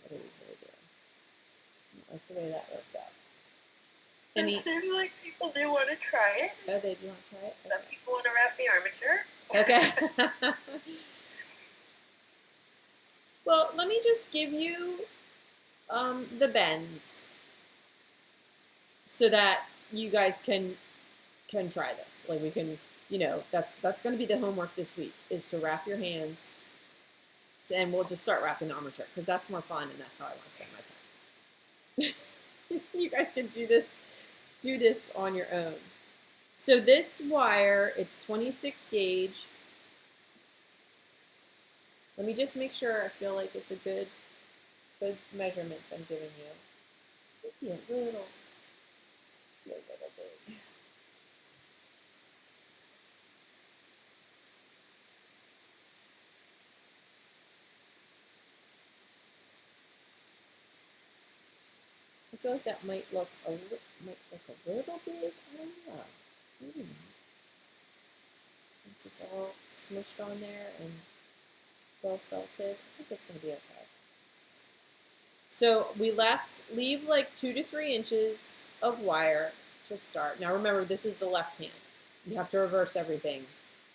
what I usually do. I like the way that worked out. It seems like people do want to try it. Oh, they do want to try it? Some people want to wrap the armature. Okay. Well, let me just give you the bends so that you guys can try this. Like we can, you know, that's going to be the homework this week is to wrap your hands. And we'll just start wrapping the armature because that's more fun and that's how I want to spend my time. You guys can do this on your own. So this wire, it's 26 gauge. Let me just make sure I feel like it's a good measurements I'm giving you. Maybe a little big. I feel like that might look a little big. I don't know. Maybe not. Once it's all smushed on there and well felted, I think it's going to be okay. So we leave like 2 to 3 inches of wire to start. Now remember, this is the left hand. You have to reverse everything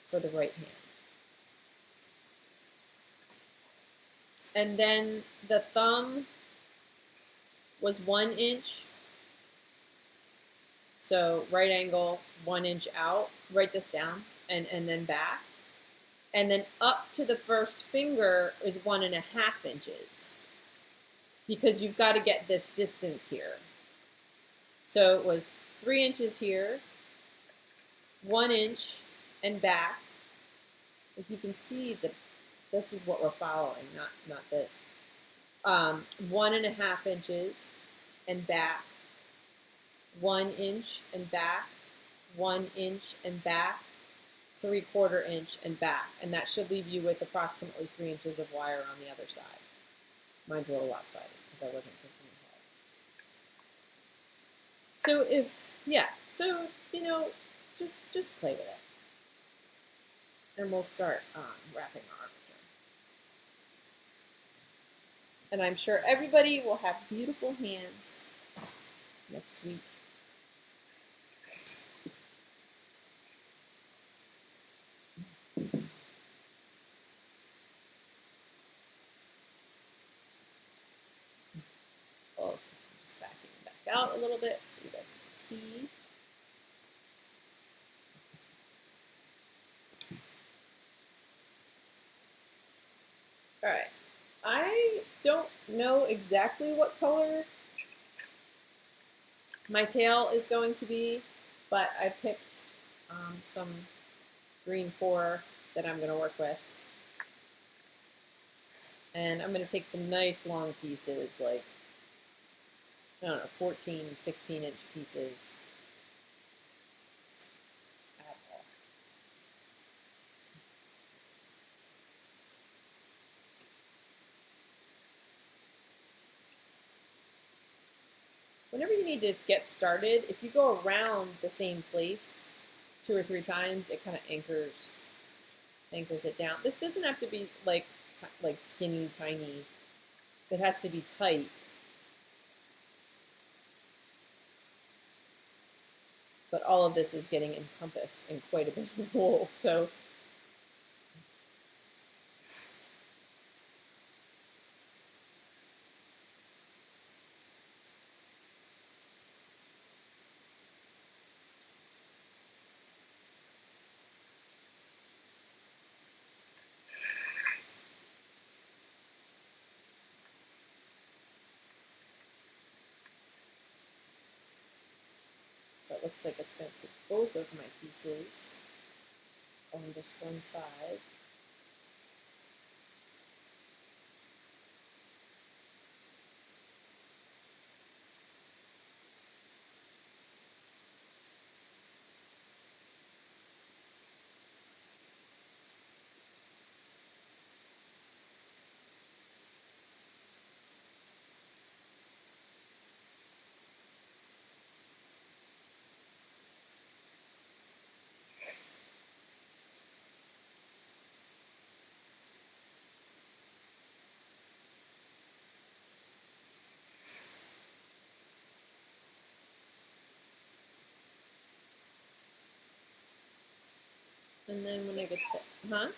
for the right hand. And then the thumb was 1 inch. So right angle, 1 inch out. Write this down and then back. And then up to the first finger is 1.5 inches. Because you've got to get this distance here. So it was 3 inches here, 1 inch and back. If you can see, this is what we're following, not this. 1.5 inches and back, 1 inch and back, 1 inch and back, 3/4 inch and back. And that should leave you with approximately 3 inches of wire on the other side. Mine's a little lopsided because I wasn't thinking ahead. So you know, just play with it. And we'll start wrapping our armature. And I'm sure everybody will have beautiful hands next week. Oh, just backing it back out a little bit so you guys can see. All right. I don't know exactly what color my tail is going to be, but I picked some green core that I'm going to work with. And I'm going to take some nice long pieces, like, I don't know, 14, 16-inch pieces. Whenever you need to get started, if you go around the same place 2 or 3 times, it kind of anchors it down. This doesn't have to be like skinny, tiny. It has to be tight. But all of this is getting encompassed in quite a bit of wool, so it looks like it's going to take both of my pieces on just one side. And then when I get to the,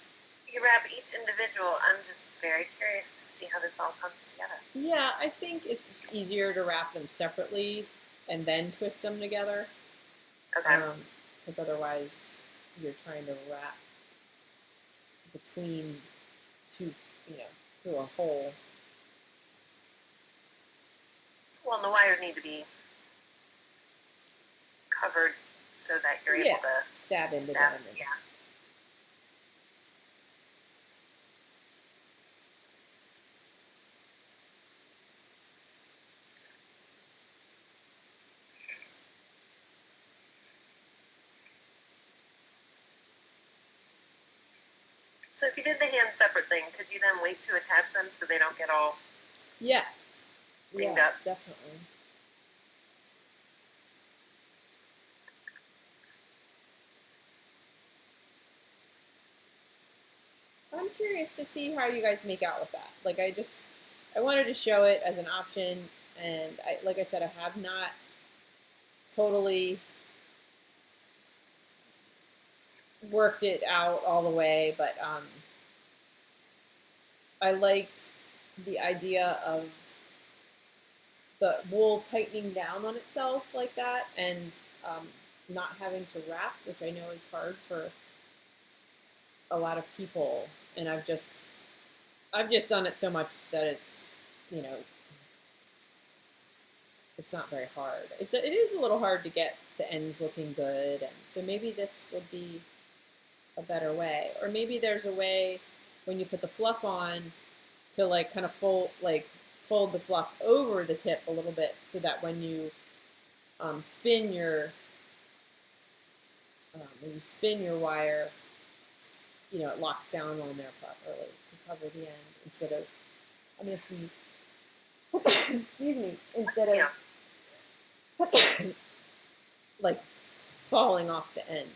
You wrap each individual. I'm just very curious to see how this all comes together. Yeah, I think it's easier to wrap them separately and then twist them together. Okay. Because otherwise you're trying to wrap between two, through a hole. Well, and the wires need to be covered so that you're able to stab into them. Yeah. So if you did the hand separate thing, could you then wait to attach them so they don't get all dinged up? Definitely. I'm curious to see how you guys make out with that. Like, I wanted to show it as an option, and like I said, I have not totally worked it out all the way, but I liked the idea of the wool tightening down on itself like that, and not having to wrap, which I know is hard for a lot of people. And I've just done it so much that it's, it's not very hard. It is a little hard to get the ends looking good, and so maybe this would be a better way. Or maybe there's a way when you put the fluff on to like kind of fold the fluff over the tip a little bit so that when you spin your wire, it locks down on there properly to cover the end instead of, I'm going to sneeze. Excuse me, instead of like falling off the end.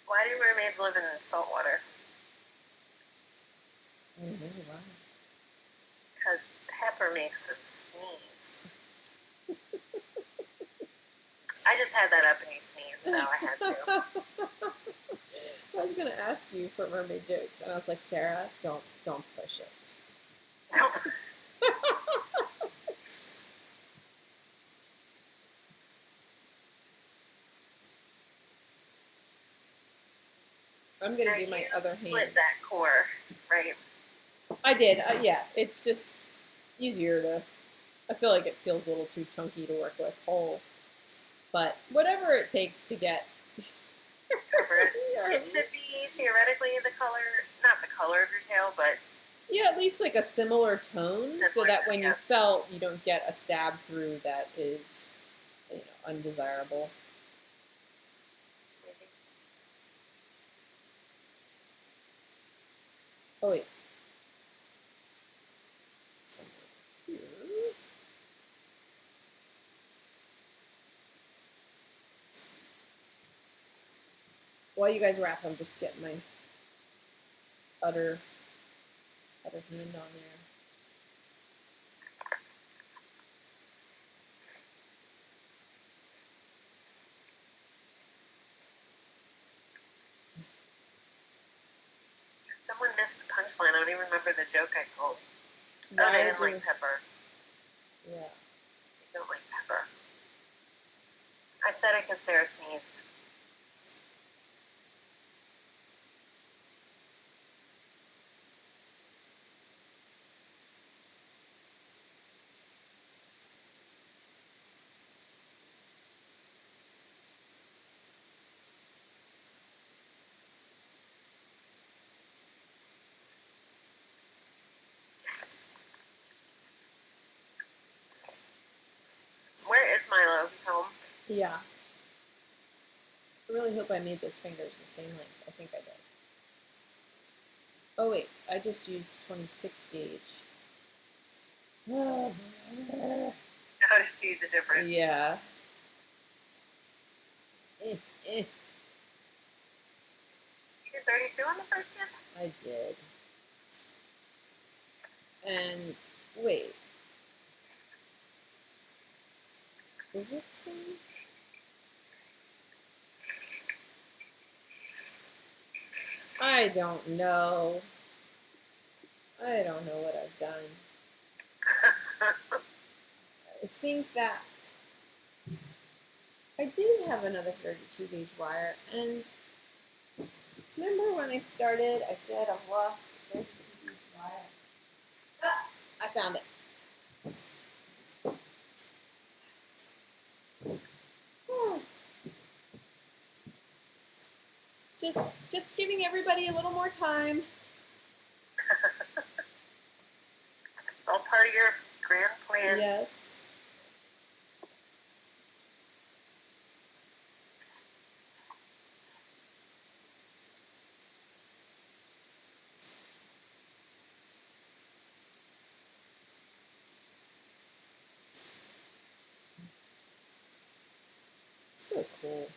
Why do mermaids live in salt water? I don't know why. Because pepper makes them sneeze. I just had that up and you sneezed, so I had to. I was gonna ask you for mermaid jokes, and I was like, Sarah, don't push it. Don't. I'm gonna do my other hand. Split that core, right? I did. Yeah, it's just easier to. I feel like it feels a little too chunky to work with whole, but whatever it takes to get. Cover it. Yeah. It should be theoretically the color, not the color of your tail, but yeah, at least like a similar tone, so that when you felt, you don't get a stab through that is, undesirable. Oh wait. While you guys wrap, I'm just getting my other hand on there. Someone missed the punchline. I don't even remember the joke I told. Oh, they didn't like pepper. Yeah. They don't like pepper. I said it because Sarah sneezed. Where is Milo? He's home. Yeah. I really hope I made those fingers the same length. I think I did. Oh wait, I just used 26 gauge. How to use a different. Yeah. You did 32 on the first tip? I did. And wait. Is it the same? I don't know. I don't know what I've done. I think that I did have another 32 gauge wire, and remember when I started, I said I've lost 32 gauge wire. Ah, I found it. Just giving everybody a little more time. It's all part of your grand plan. Yes. So cool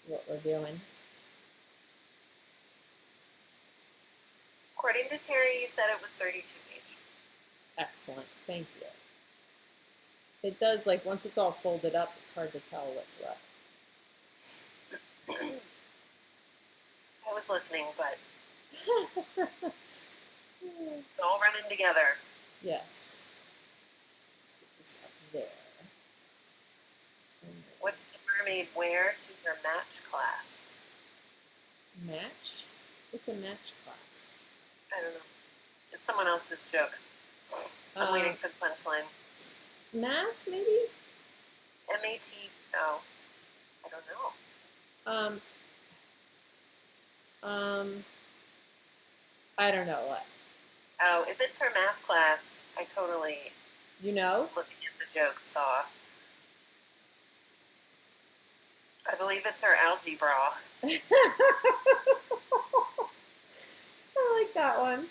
what we're doing. According to Terry, you said it was 32 gauge. Excellent. Thank you. It does, like, once it's all folded up, it's hard to tell what's what. I was listening, but it's all running together. Yes. Get this up there. What did the mermaid wear to her match class? Match? What's a match class? I don't know. It's someone else's joke. I'm waiting for the punchline. Math, maybe? M-A-T. Oh, I don't know. I don't know what. Oh, if it's her math class, I totally. You know? Looking at the jokes, saw. I believe it's her algebra. I like that one.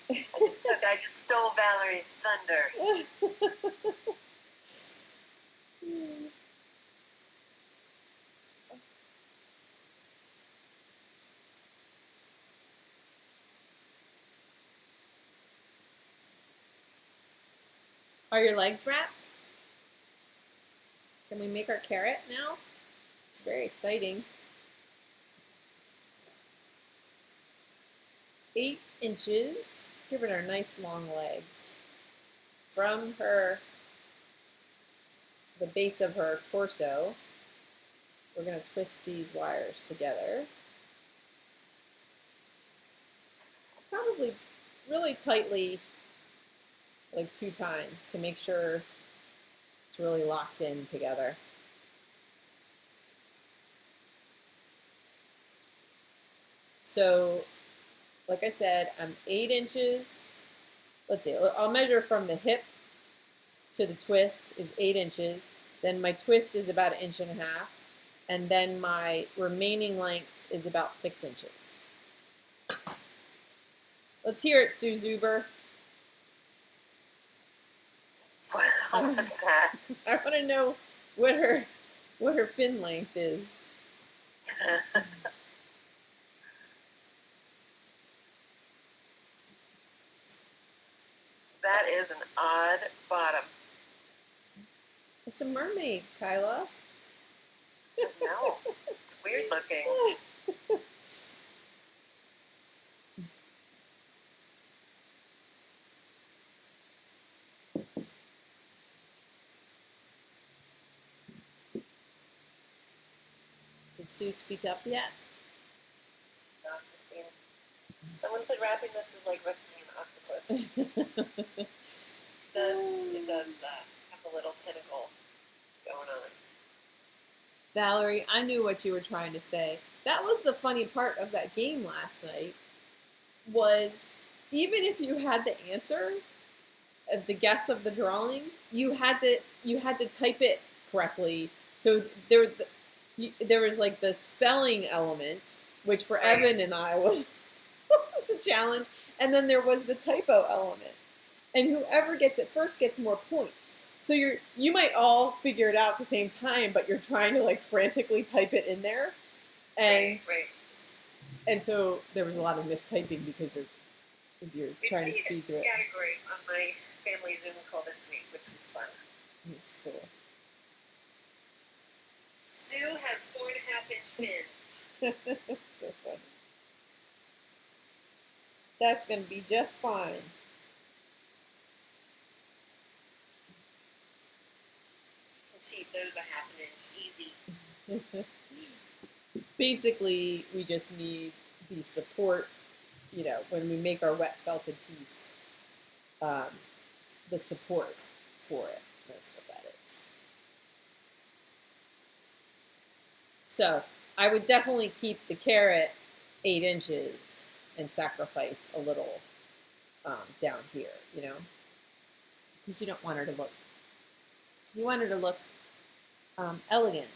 I just stole Valerie's thunder. Are your legs wrapped? Can we make our carrot now? It's very exciting. 8 inches, giving her nice long legs. From her, the base of her torso, we're going to twist these wires together. Probably really tightly, like 2 times, to make sure it's really locked in together. So, like I said, I'm 8 inches. Let's see, I'll measure from the hip to the twist is 8 inches. Then my twist is about 1.5 inches. And then my remaining length is about 6 inches. Let's hear it, Sue Zuber. What's that? I want to know what her fin length is. That is an odd bottom. It's a mermaid, Kyla. No, it's weird looking. Did Sue speak up yet? No, someone said wrapping this is like rescuing an octopus. It does have a little tentacle going on. Valerie, I knew what you were trying to say. That was the funny part of that game last night, was even if you had the answer of the guess of the drawing, you had to type it correctly. So there was like the spelling element, which for Evan and I was a challenge, and then there was the typo element. And whoever gets it first gets more points. So you might all figure it out at the same time, but you're trying to like frantically type it in there. And right. And so there was a lot of mistyping because you're trying to speed through it. Categories on my family Zoom call this week, which was fun. That's cool. Sue has 4.5-inch fins. So funny. That's going to be just fine. You can see those 1/2 inch easy. Basically, we just need the support, when we make our wet felted piece, the support for it. That's what that is. So I would definitely keep the carrot 8 inches and sacrifice a little down here, because you don't want her to look. You want her to look elegant,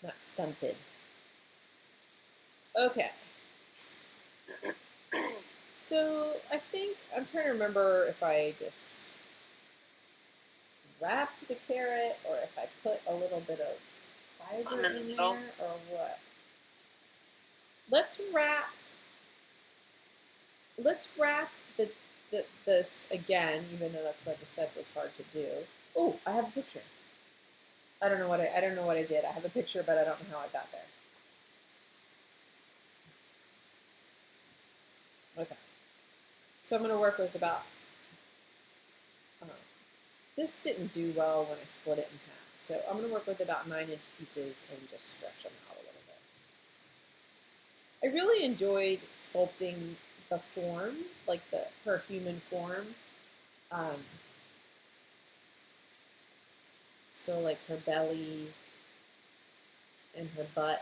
not stunted. Okay. So I think I'm trying to remember if I just wrapped the carrot or if I put a little bit of fiber in there or what. Let's wrap this again, even though that's what I just said was hard to do. Oh, I have a picture. I don't know what I did. I have a picture, but I don't know how I got there. Okay. So I'm going to work with about, this didn't do well when I split it in half. So I'm going to work with about 9-inch pieces and just stretch them out a little bit. I really enjoyed sculpting the form, like her human form. So like her belly and her butt.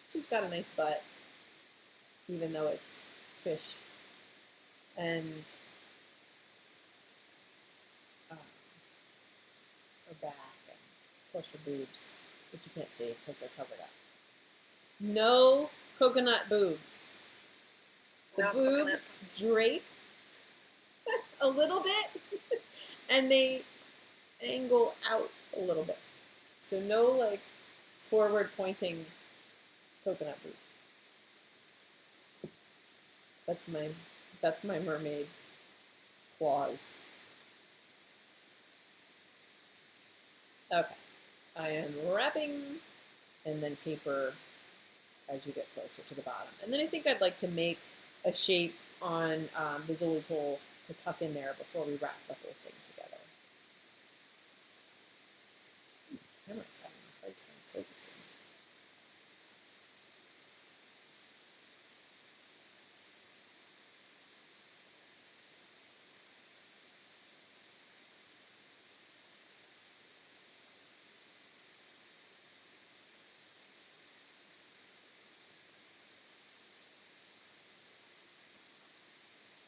She's got a nice butt, even though it's fish. And her back, and of course her boobs, which you can't see because they're covered up. No coconut boobs. The boobs drape a little bit, and they angle out a little bit. So no like forward pointing coconut boobs. That's my mermaid claws. Okay. I am wrapping and then taper as you get closer to the bottom. And then I think I'd like to make a shape on the Zuli tool to tuck in there before we wrap the whole thing together. The camera's having a hard time focusing.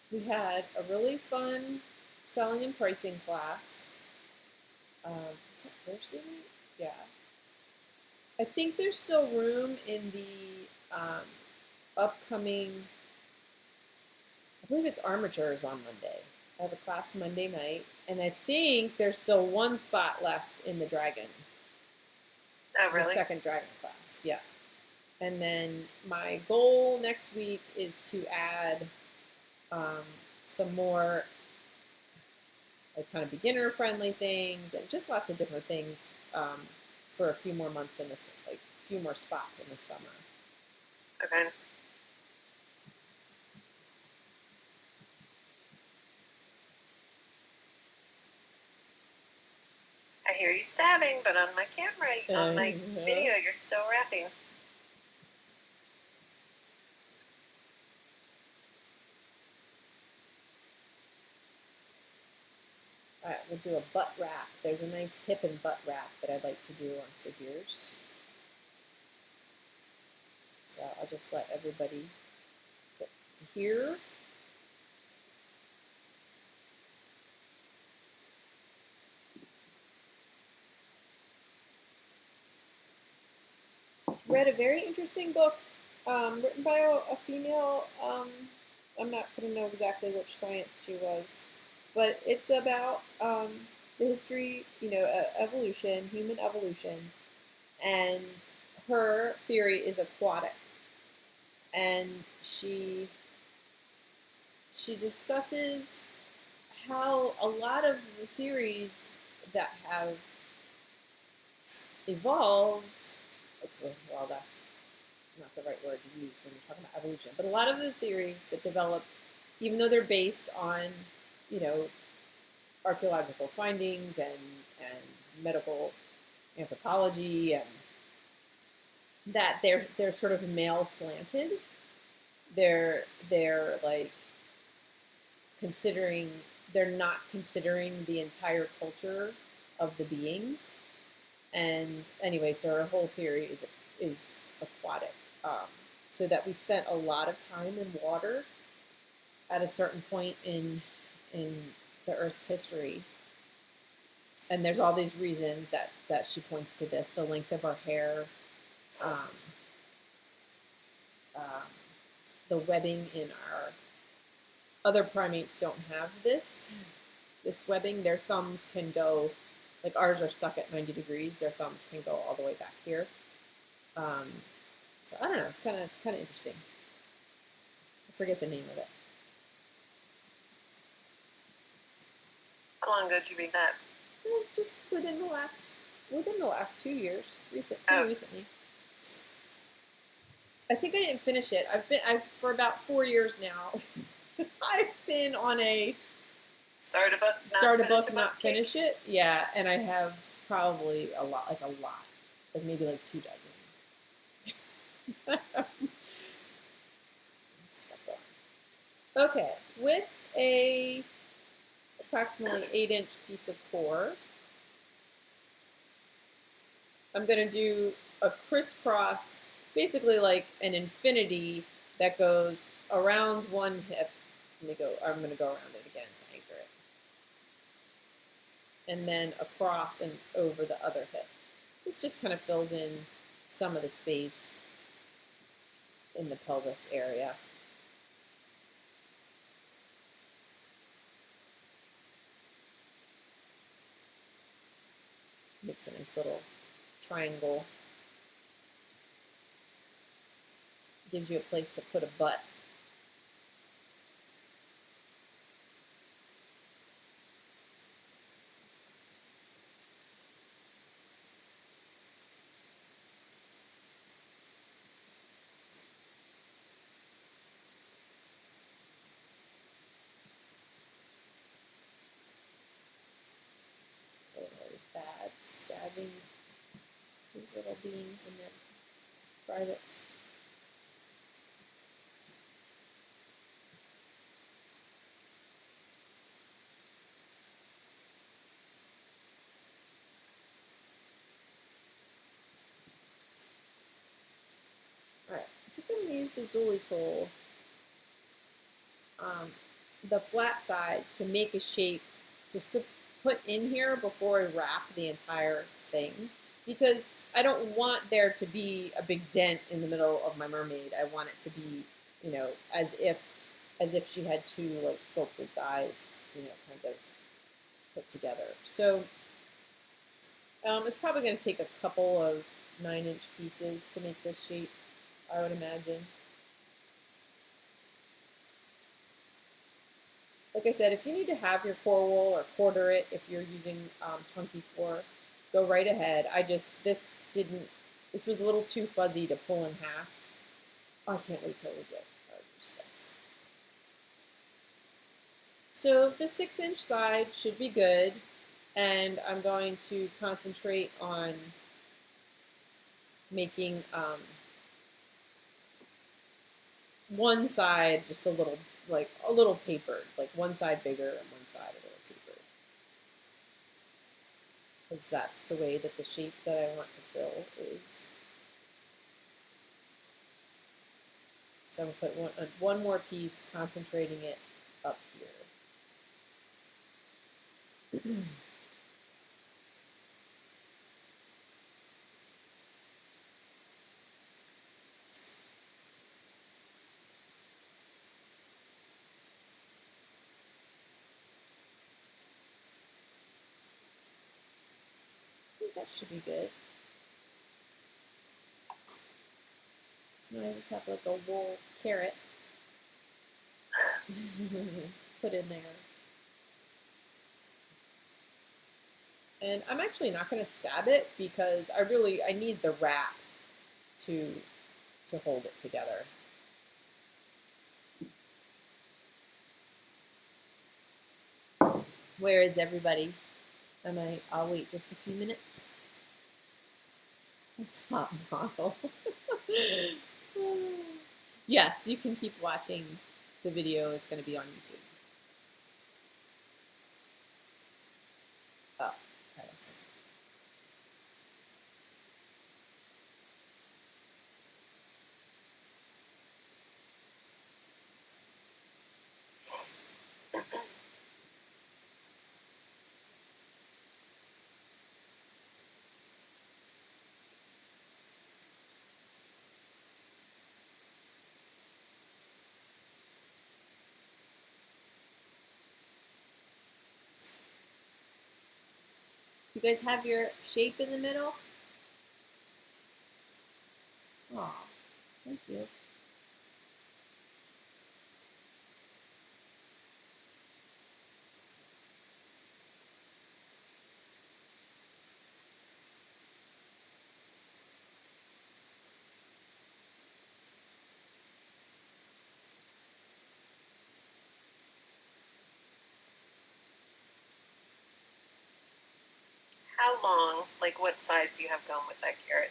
We had a really fun selling and pricing class. Is that Thursday night? Yeah. I think there's still room in the upcoming, I believe it's Armature is on Monday. I have a class Monday night, and I think there's still one spot left in the Dragon. Oh, really? The second Dragon class, yeah. And then my goal next week is to add some more like kind of beginner-friendly things and just lots of different things for a few more months in this, like a few more spots in the summer. Okay. I hear you stabbing, but on my camera, on my video, you're still wrapping. All right, we'll do a butt wrap. There's a nice hip and butt wrap that I'd like to do on figures. So I'll just let everybody get to here. Read a very interesting book written by a female. I'm not going to know exactly which science she was, but it's about the history, evolution, human evolution, and her theory is aquatic, and she discusses how a lot of the theories that have evolved, well, that's not the right word to use when you're talking about evolution, but a lot of the theories that developed, even though they're based on, archaeological findings and medical anthropology, and that they're sort of male slanted. They're like they're not considering the entire culture of the beings. And anyway, so our whole theory is aquatic. So that we spent a lot of time in water at a certain point in the Earth's history. And there's all these reasons that she points to this: the length of our hair, the webbing in our other primates don't have this webbing. Their thumbs can go, like ours are stuck at 90 degrees. Their thumbs can go all the way back here. So I don't know. It's kind of interesting. I forget the name of it. How long ago did you read that? Well, just within the last 2 years, recently. I think I didn't finish it. I've for about 4 years now. I've been on a start a book, not finish it. Yeah, and I have probably a lot, like maybe like 2 dozen. Okay, with a approximately 8-inch piece of core, I'm going to do a crisscross, basically like an infinity that goes around one hip. I'm going to go around it again to anchor it. And then across and over the other hip. This just kind of fills in some of the space in the pelvis area. Makes a nice little triangle. Gives you a place to put a butt. little beings in their privates. Alright, I think I'm going to use the Zuli tool, the flat side, to make a shape just to put in here before I wrap the entire thing, because I don't want there to be a big dent in the middle of my mermaid. I want it to be, you know, as if she had two like sculpted thighs, you know, kind of put together. So it's probably going to take a couple of 9-inch pieces to make this shape, I would imagine. Like I said, if you need to have your core wool or quarter it, if you're using chunky core, go right ahead. This was a little too fuzzy to pull in half. Oh, I can't wait till we get our new stuff. So the 6-inch side should be good, and I'm going to concentrate on making one side just a little tapered, like one side bigger and one side a little tapered. Because that's the way that the shape that I want to fill is. So I'm going to put one more piece, concentrating it up here. I think that should be good. So now I just have like a wool carrot put in there. And I'm actually not going to stab it because I need the wrap to hold it together. Where is everybody? I'll wait just a few minutes. It's hot model. Yes, you can keep watching. The video is going to be on YouTube. Oh, okay. Do you guys have your shape in the middle? Aw, thank you. How long, like what size do you have going with that carrot?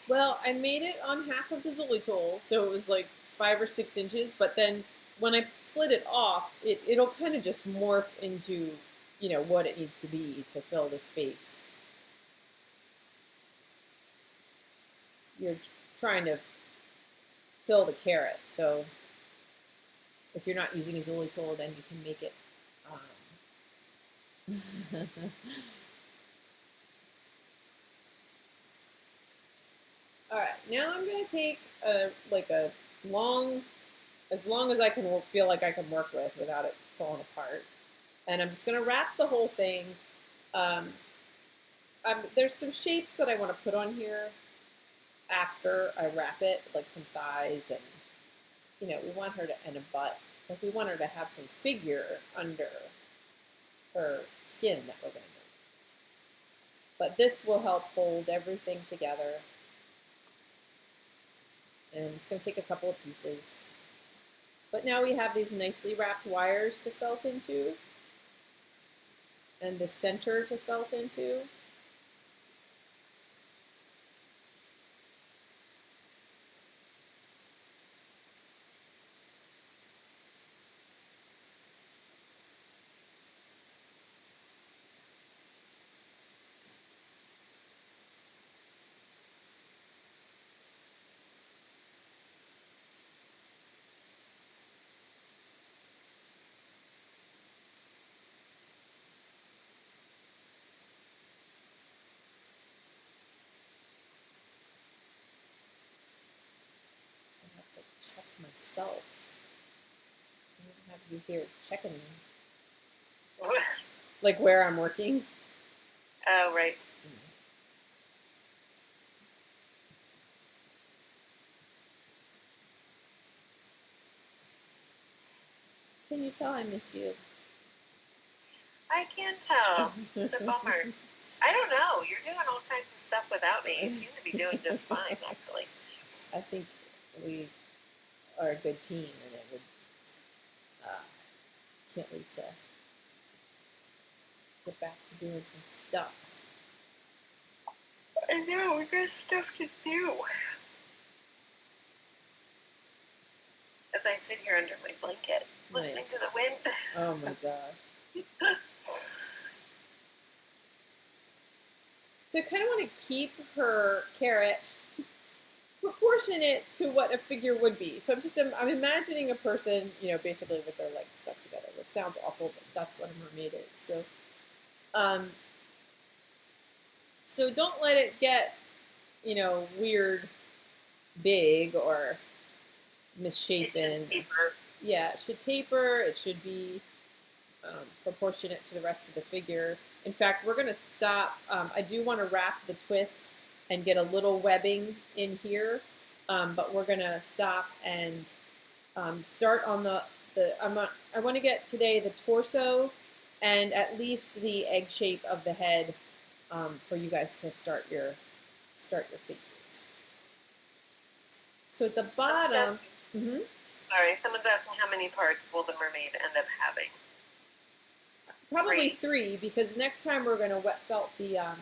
Well, I made it on half of the Zuli tool, so it was like 5 or 6 inches, but then when I slid it off, it'll kind of just morph into, you know, what it needs to be to fill the space. You're trying to fill the carrot, so if you're not using a Zuli tool, then you can make it Alright, now I'm going to take as long as I can feel like I can work with without it falling apart. And I'm just going to wrap the whole thing. There's some shapes that I want to put on here after I wrap it, like some thighs and, you know, we want her to, and a butt. Like we want her to have some figure under her skin that we're going to make. But this will help hold everything together. And it's going to take a couple of pieces. But now we have these nicely wrapped wires to felt into, and the center to felt into. myself. I don't have you here checking me. Like where I'm working. Oh, right. Can you tell I miss you? I can tell. It's a bummer. I don't know. You're doing all kinds of stuff without me. You seem to be doing just fine, actually. I think we are a good team, and it would can't wait to get back to doing some stuff. I know, we got stuff to do. As I sit here under my blanket, listening to the wind. Oh my gosh. So I kind of want to keep her carrot proportionate to what a figure would be. So I'm imagining a person, basically with their legs stuck together, which sounds awful, but that's what a mermaid is. So don't let it get, weird, big, or misshapen. It should taper. Yeah, it should taper. It should be proportionate to the rest of the figure. In fact, we're going to stop. I do want to wrap the twist and get a little webbing in here, but we're going to stop and start on I want to get today the torso and at least the egg shape of the head for you guys to start your faces. So at the bottom. Sorry, someone's asking how many parts will the mermaid end up having? Probably three, because next time we're going to wet felt the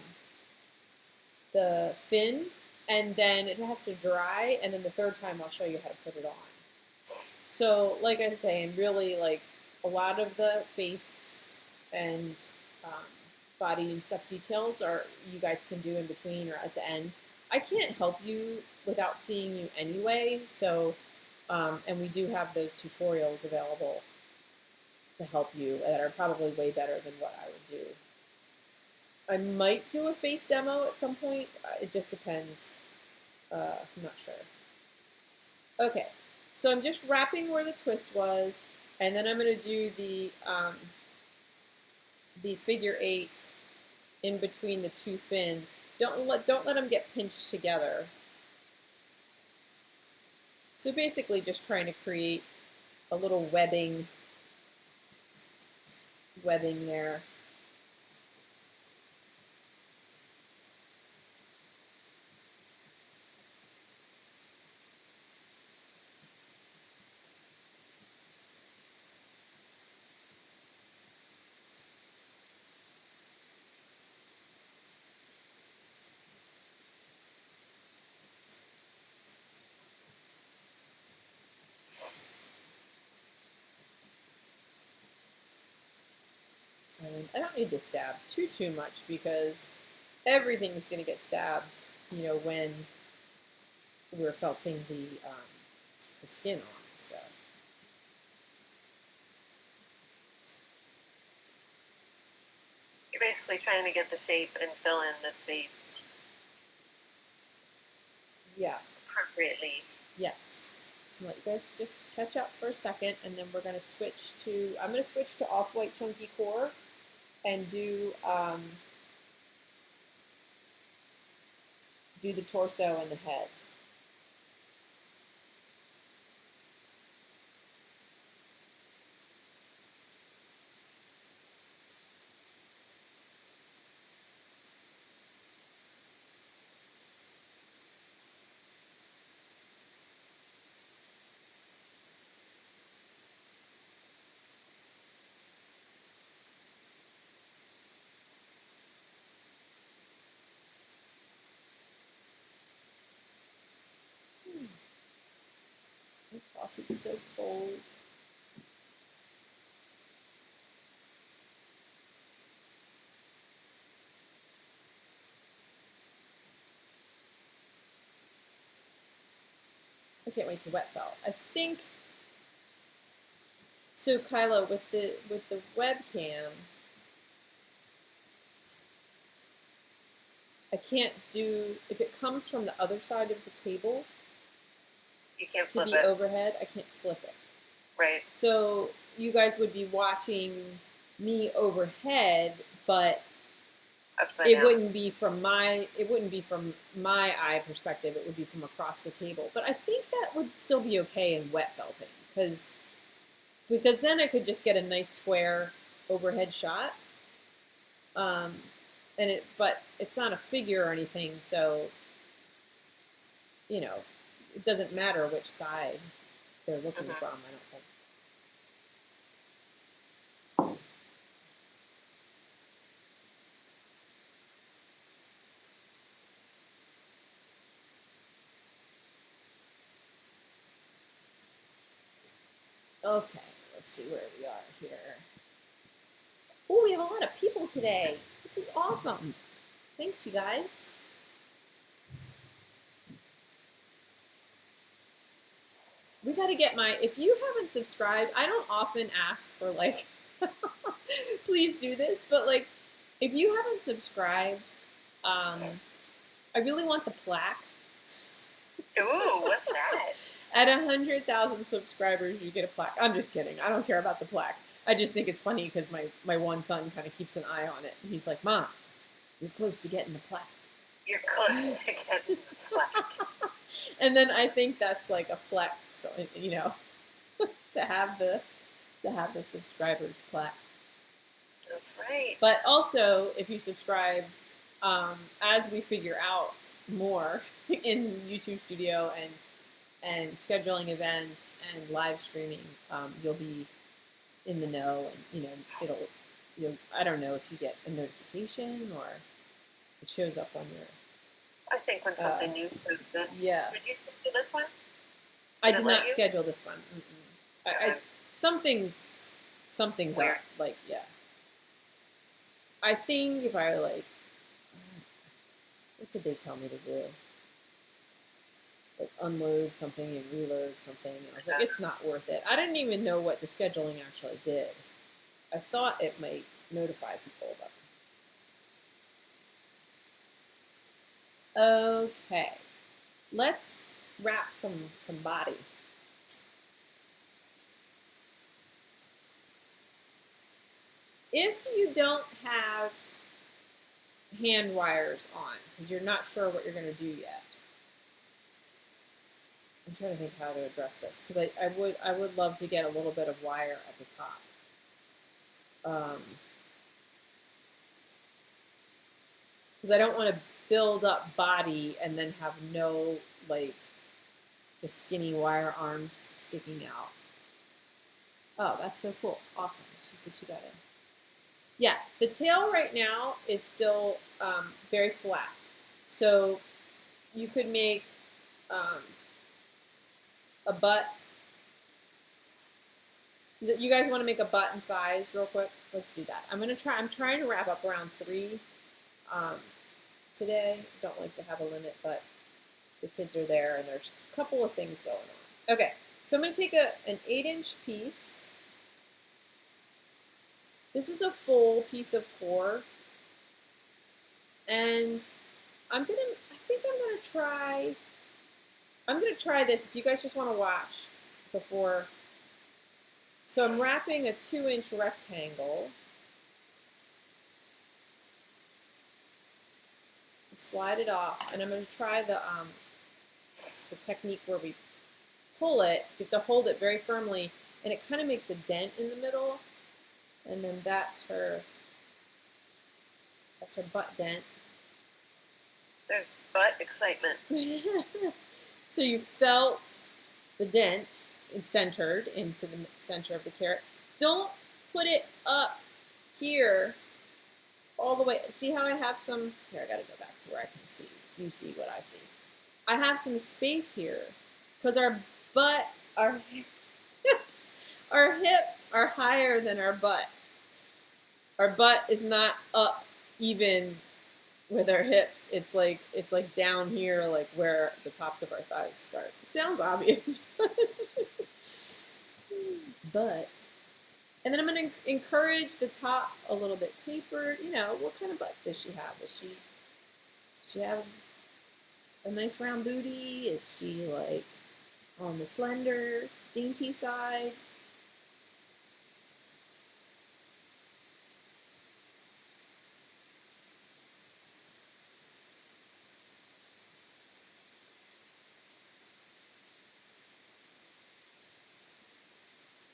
fin, and then it has to dry, and then the third time I'll show you how to put it on. So, like I was saying, really, like, a lot of the face and body and stuff details you guys can do in between or at the end. I can't help you without seeing you anyway, so, and we do have those tutorials available to help you that are probably way better than what I would do. I might do a face demo at some point. It just depends. I'm not sure. Okay, so I'm just wrapping where the twist was, and then I'm going to do the figure 8 in between the two fins. Don't let them get pinched together. So basically, just trying to create a little webbing there. And I don't need to stab too much because everything's going to get stabbed, when we're felting the skin on. So. You're basically trying to get the shape and fill in this face. Yeah. Appropriately. Yes. So let you guys just catch up for a second, and then we're going to switch to. I'm going to switch to off-white chunky core, and do the torso and the head. My coffee's so cold. I can't wait to wet felt. I think so, Kyla, with the webcam, I can't do if it comes from the other side of the table. You can't to flip be it. overhead. I can't flip it. Right. So you guys would be watching me overhead, but Upside it down. wouldn't be from my eye perspective. It would be from across the table. But I think that would still be okay in wet felting because then I could just get a nice square overhead shot. But it's not a figure or anything, so you know, it doesn't matter which side they're looking from. I don't think. Okay, let's see where we are here. Oh, we have a lot of people today. This is awesome. Thanks, you guys. We got to get if you haven't subscribed, I don't often ask for like, please do this, but like, if you haven't subscribed, I really want the plaque. Ooh, what's that? At 100,000 subscribers, you get a plaque. I'm just kidding. I don't care about the plaque. I just think it's funny because my one son kind of keeps an eye on it. And he's like, Mom, you're close to getting the plaque. You're close to getting the plaque. And then I think that's like a flex, you know, to have the subscribers plaque. That's right. But also, if you subscribe, as we figure out more in YouTube Studio and scheduling events and live streaming, you'll be in the know, and I don't know if you get a notification or it shows up on your. I think when something new's posted. Yeah. Did you schedule this one? I did not schedule this one. Something's Weird. up. Like, yeah. I think if I what did they tell me to do? Like unload something and reload something. And I was like, it's not worth it. I didn't even know what the scheduling actually did. I thought it might notify people about it. Okay. Let's wrap some body. If you don't have hand wires on, because you're not sure what you're going to do yet, I'm trying to think how to address this, because I would love to get a little bit of wire at the top. Because I don't want to build up body and then have no, like, just skinny wire arms sticking out. Oh, that's so cool. Awesome. She said she got it. Yeah, the tail right now is still very flat. So you could make a butt. You guys want to make a butt and thighs real quick? Let's do that. I'm trying to wrap up around 3 today. Don't like to have a limit, but the kids are there and there's a couple of things going on. Okay, so I'm going to take an 8-inch piece. This is a full piece of core, and I'm gonna try this. If you guys just want to watch before, so I'm wrapping a 2-inch rectangle. Slide it off, and I'm going to try the technique where we pull it. You have to hold it very firmly, and it kind of makes a dent in the middle. And then that's her butt dent. There's butt excitement. So you felt the dent centered into the center of the carrot. Don't put it up here all the way. See how I have some, here I gotta go back to where I can see. You see what I see. I have some space here because our hips are higher than our butt. Our butt is not up even with our hips. It's like down here, like where the tops of our thighs start. It sounds obvious, but and then I'm going to encourage the top a little bit tapered. You know, what kind of butt does she have? Does she have a nice round booty? Is she like on the slender, dainty side.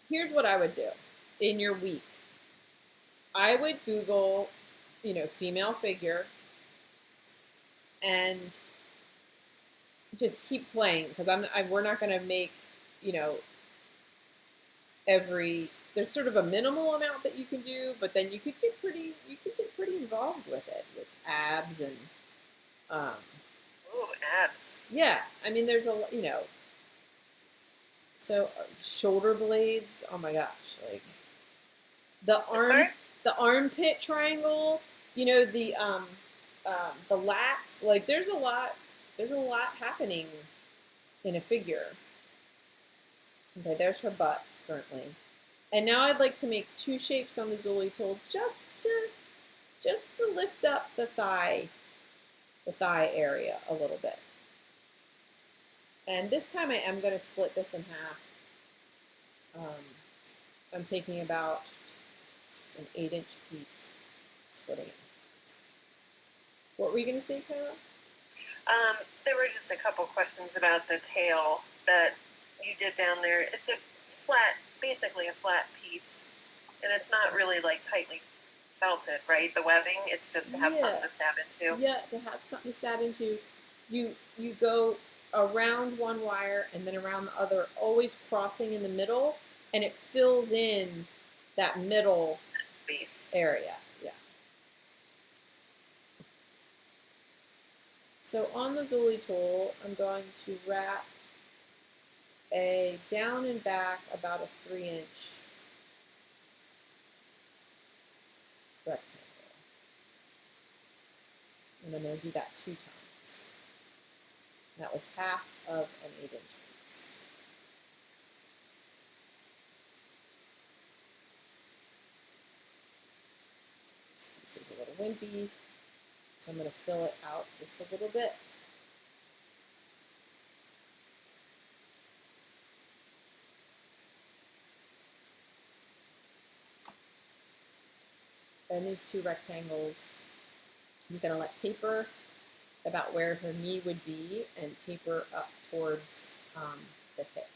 Here's what I would do in your week. I would Google, female figure and just keep playing because we're not going to make, you know, there's sort of a minimal amount that you can do, but then you could get pretty involved with it with abs and um, Ooh, abs. yeah. I mean, there's so shoulder blades. Oh my gosh, like the arm, the armpit triangle. The lats. Like there's a lot. There's a lot happening in a figure. Okay, there's her butt currently. And now I'd like to make two shapes on the Zuli tool just to lift up the thigh area a little bit. And this time I am going to split this in half. I'm taking about an 8-inch piece, splitting it. What were you going to say, Kyla? There were just a couple questions about the tail that you did down there. It's basically a flat piece, and it's not really like tightly felted, right? The webbing, it's just to have something to stab into. Yeah, to have something to stab into. You go around one wire and then around the other, always crossing in the middle, and it fills in that middle space area. Yeah. So on the Zuli tool, I'm going to wrap a down and back about a 3-inch rectangle. And I'm going to do that 2 times. And that was half of an 8-inch piece. This piece is a little wimpy, so I'm going to fill it out just a little bit. And these 2 rectangles, I'm going to let taper about where her knee would be and taper up towards the hip.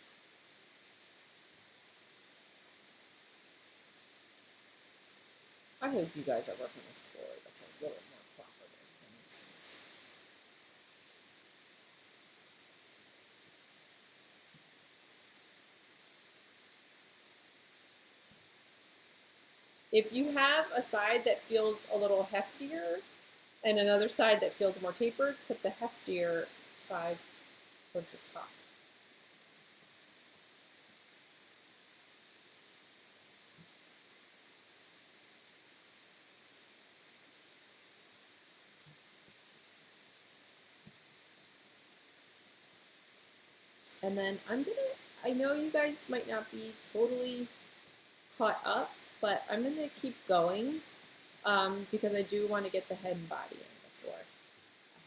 I hope you guys are working with cord that's a little more proper than this is. If you have a side that feels a little heftier and another side that feels more tapered, put the heftier side towards the top. And then I know you guys might not be totally caught up, but I'm going to keep going because I do want to get the head and body in before I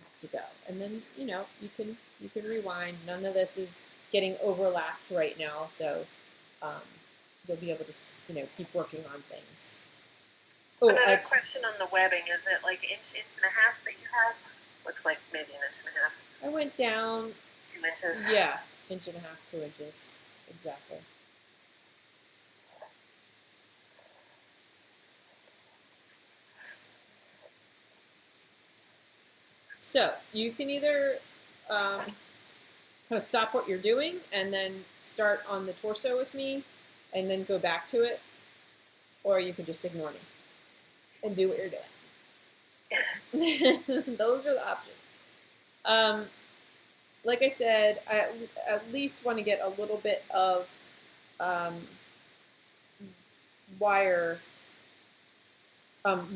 have to go. And then, you can rewind. None of this is getting overlapped right now, so you'll be able to, keep working on things. Another question on the webbing, is it like inch and a half that you have? Looks like maybe an inch and a half. I went down 2 inches. Yeah, 1.5 inches, 2 inches, exactly. So you can either kind of stop what you're doing and then start on the torso with me and then go back to it, or you could just ignore me and do what you're doing. Those are the options. Like I said, I at least want to get a little bit of wire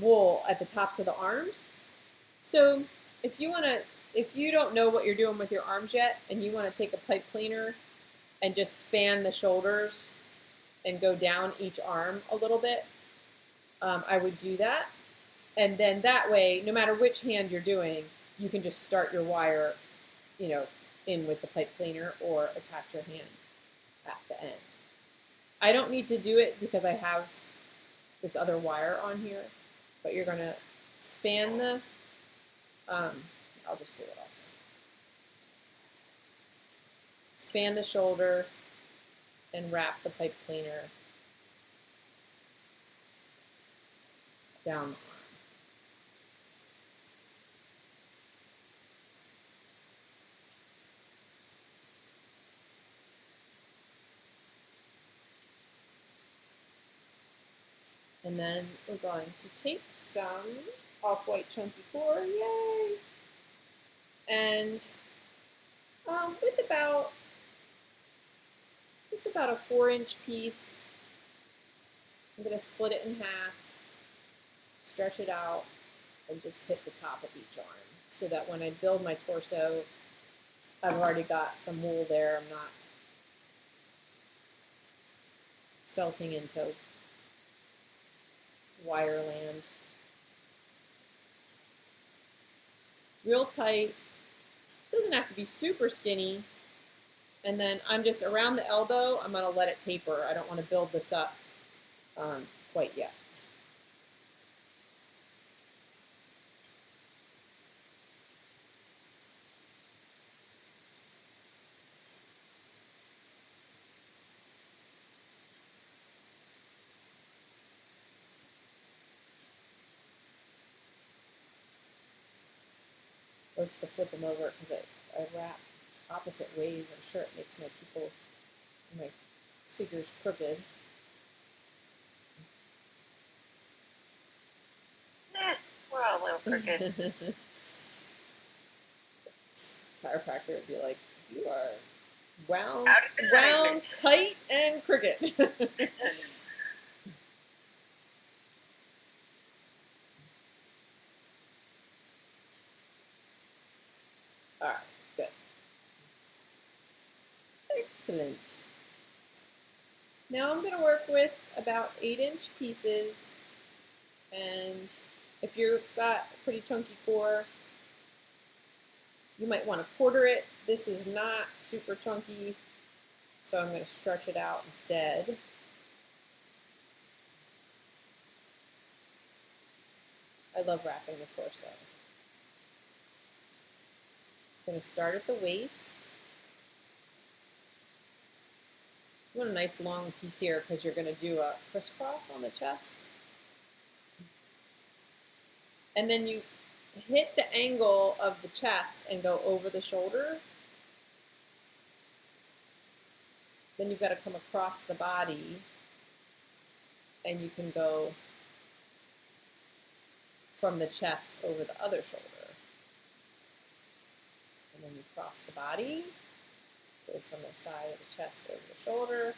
wool at the tops of the arms. So if you don't know what you're doing with your arms yet, and you want to take a pipe cleaner and just span the shoulders and go down each arm a little bit, I would do that. And then that way, no matter which hand you're doing, you can just start your wire, in with the pipe cleaner or attach your hand at the end. I don't need to do it because I have this other wire on here, but you're going to span the, I'll just do it also. Span the shoulder and wrap the pipe cleaner down the arm. And then we're going to take some off-white chunky core, yay! And with about, it's about a 4-inch piece. I'm going to split it in half, stretch it out, and just hit the top of each arm so that when I build my torso, I've already got some wool there. I'm not felting into wire land. Real tight. Doesn't have to be super skinny. And then I'm just around the elbow, I'm going to let it taper. I don't want to build this up quite yet. Let's to flip them over because I wrap opposite ways. I'm sure it makes my figures crooked. We're all a little crooked. Chiropractor would be like, you are wound, Wound, tight, and crooked. All right, good. Excellent. Now I'm going to work with about 8-inch pieces, and if you've got a pretty chunky core, you might want to quarter it. This is not super chunky, so I'm going to stretch it out instead. I love wrapping the torso. I'm going to start at the waist. You want a nice long piece here because you're going to do a crisscross on the chest. And then you hit the angle of the chest and go over the shoulder. Then you've got to come across the body and you can go from the chest over the other shoulder. And then you cross the body, go from the side of the chest over the shoulder.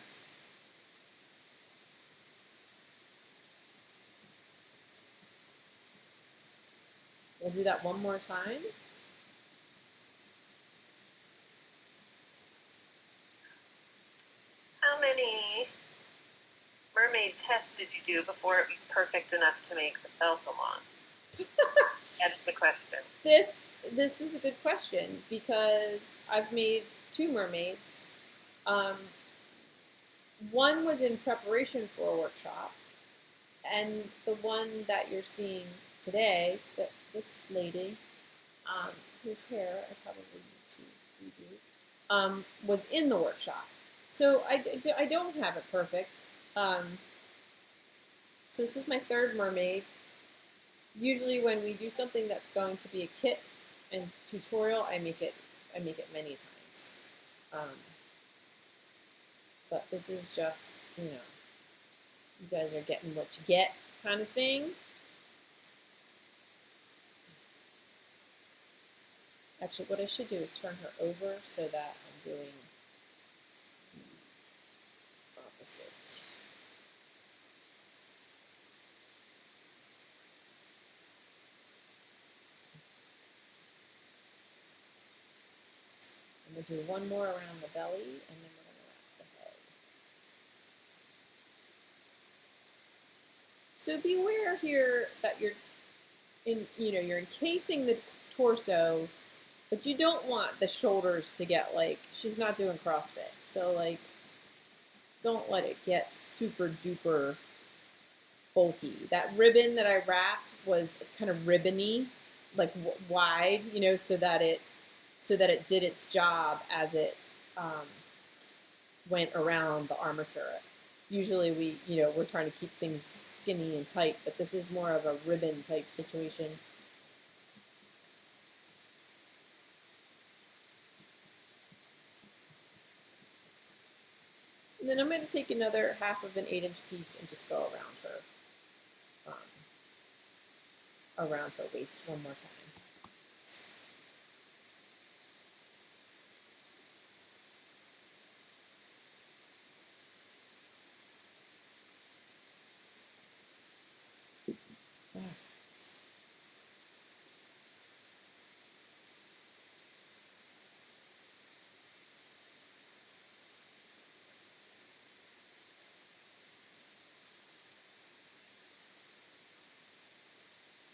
We'll do that one more time. How many mermaid tests did you do before it was perfect enough to make the felt along? That's the question. This is a good question because I've made 2 mermaids. One was in preparation for a workshop, and the one that you're seeing today, that this lady, whose hair I probably need to redo, was in the workshop. So I don't have it perfect. So this is my 3rd mermaid. Usually when we do something that's going to be a kit and tutorial, I make it many times. But this is just, you guys are getting what you get kind of thing. Actually, what I should do is turn her over so that I'm doing the opposite. I'm going to do one more around the belly, and then we're going to wrap the head. So be aware here that you're encasing the torso But you don't want the shoulders to get like, she's not doing CrossFit. So like, don't let it get super duper bulky. That ribbon that I wrapped was kind of ribbony, like wide, you know, so that it did its job as it um, went around the armature. Usually we're trying to keep things skinny and tight, but this is more of a ribbon type situation. And then I'm going to take another half of an 8-inch piece and just go around her waist one more time.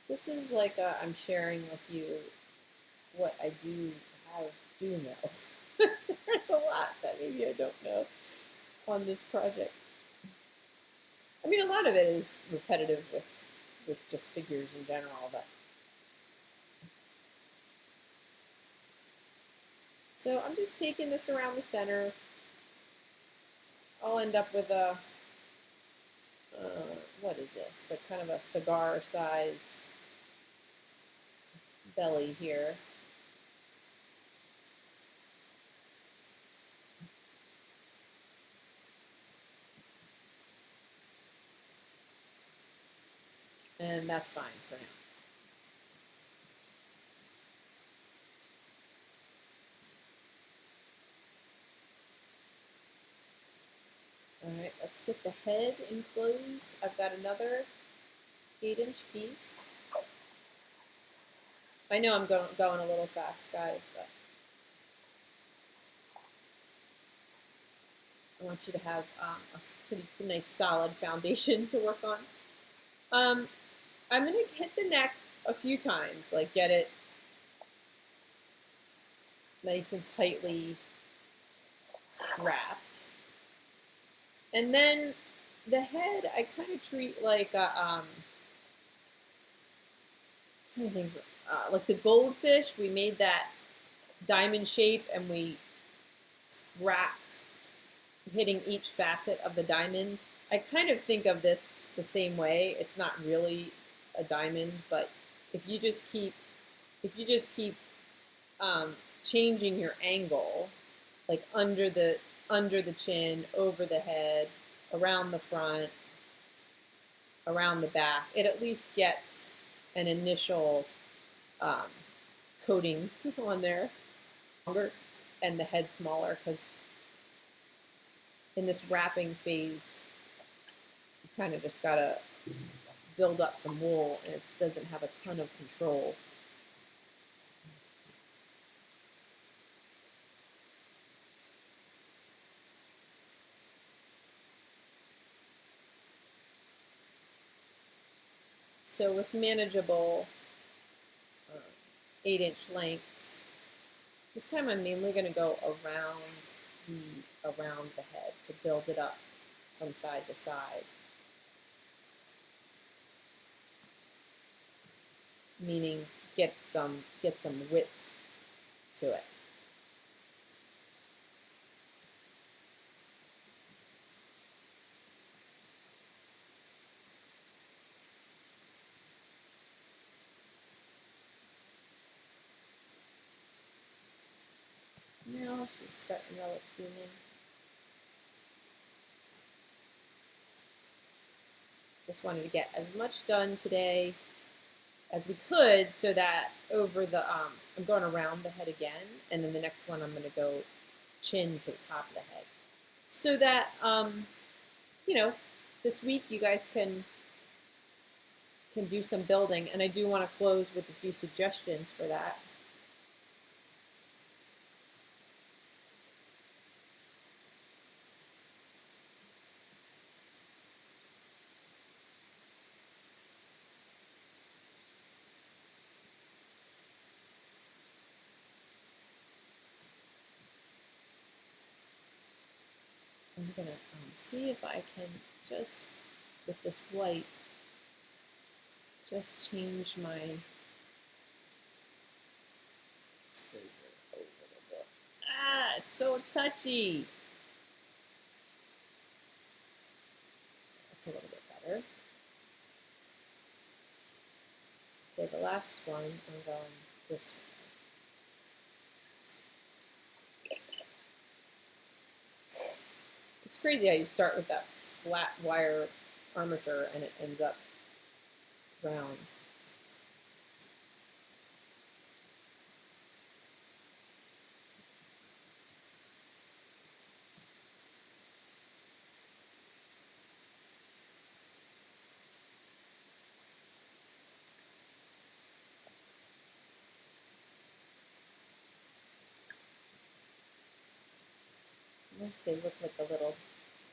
This is like I'm sharing with you what I do know. There's a lot that maybe I don't know on this project. I mean, a lot of it is repetitive with just figures in general, but so I'm just taking this around the center. I'll end up with a what is this? A kind of a cigar-sized belly here. And that's fine for now. Alright, let's get the head enclosed. I've got another 8-inch piece. I know I'm going a little fast, guys, but I want you to have a pretty nice solid foundation to work on. I'm going to hit the neck a few times, like get it nice and tightly wrapped. And then the head, I kind of treat like a, I'm trying to think, like the goldfish, we made that diamond shape and we wrapped, hitting each facet of the diamond. I kind of think of this the same way. It's not really a diamond, but if you just keep changing your angle, like under the chin, over the head, around the front, around the back, it at least gets an initial coating on there. Longer and the head smaller, because in this wrapping phase, you kind of just gotta build up some wool, and it doesn't have a ton of control. So with manageable 8-inch lengths, this time I'm mainly going to go around the head to build it up from side to side. Meaning get some width to it. Now she's starting to look human. Just wanted to get as much done today as we could, so that over the I'm going around the head again, and then the next one I'm going to go chin to the top of the head, so that this week you guys can do some building, and I do want to close with a few suggestions for that. I'm gonna see if I can just, with this white, just change my exposure a little bit. Ah, it's so touchy. That's a little bit better. Okay, the last one, I'm going this way. It's crazy how you start with that flat wire armature and it ends up round. They look like a little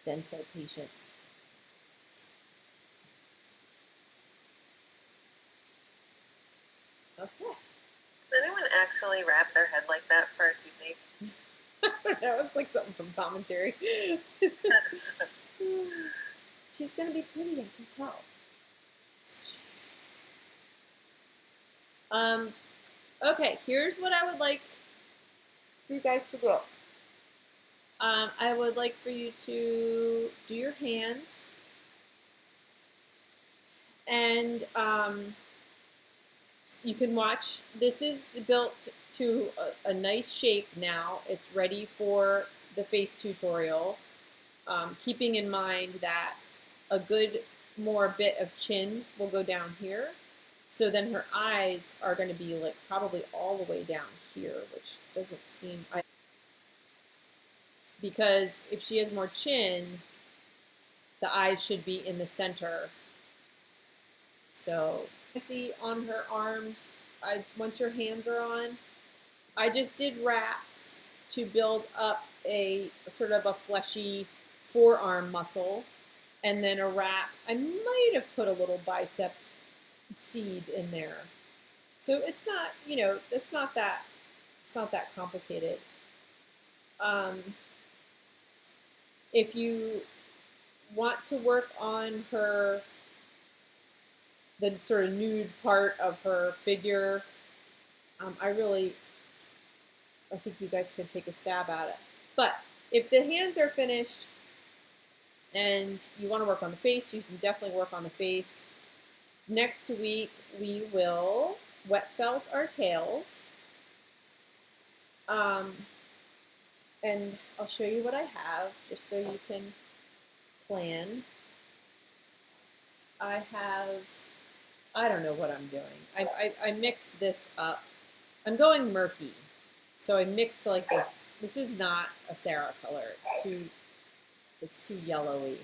dental patient. Okay. Does anyone actually wrap their head like that for a toothache? I don't know, it's like something from Tom and Jerry. She's gonna be pretty, I can tell. Okay, here's what I would like for you guys to do. I would like for you to do your hands, and you can watch. This is built to a nice shape now. It's ready for the face tutorial, keeping in mind that a good more bit of chin will go down here. So then her eyes are going to be like probably all the way down here, which doesn't seem... Because if she has more chin, the eyes should be in the center. So, see on her arms, once your hands are on, I just did wraps to build up a sort of a fleshy forearm muscle, and then a wrap. I might have put a little bicep seed in there. So it's not, it's not that complicated. If you want to work on the sort of nude part of her figure, I think you guys can take a stab at it. But if the hands are finished and you want to work on the face, you can definitely work on the face. Next week, we will wet felt our tails. And I'll show you what I have, just so you can plan. I don't know what I'm doing. I mixed this up. I'm going murky. So I mixed like this. This is not a Sarah color. It's too yellowy.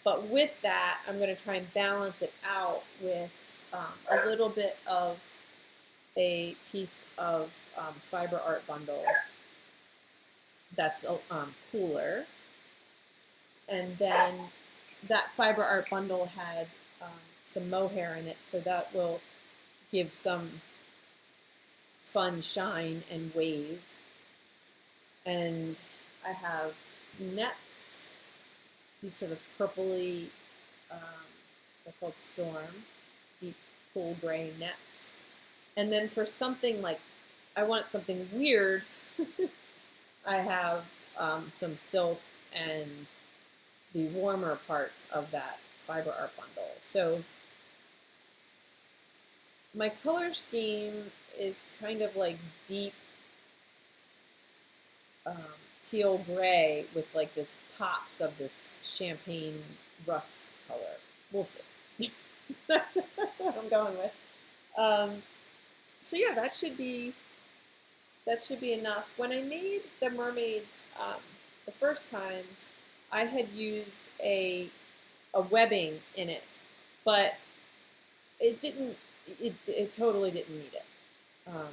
But with that, I'm going to try and balance it out with a little bit of a piece of fiber art bundle that's cooler. And then that fiber art bundle had some mohair in it, so that will give some fun shine and wave. And I have neps, these sort of purpley, they're called Storm, deep cool gray neps. And then for something like, I want something weird, I have some silk and the warmer parts of that fiber art bundle. So my color scheme is kind of like deep teal gray with like this pops of this champagne rust color. We'll see. that's what I'm going with. So yeah, that should be enough. When I made the mermaids the first time, I had used a webbing in it, but it didn't. It totally didn't need it.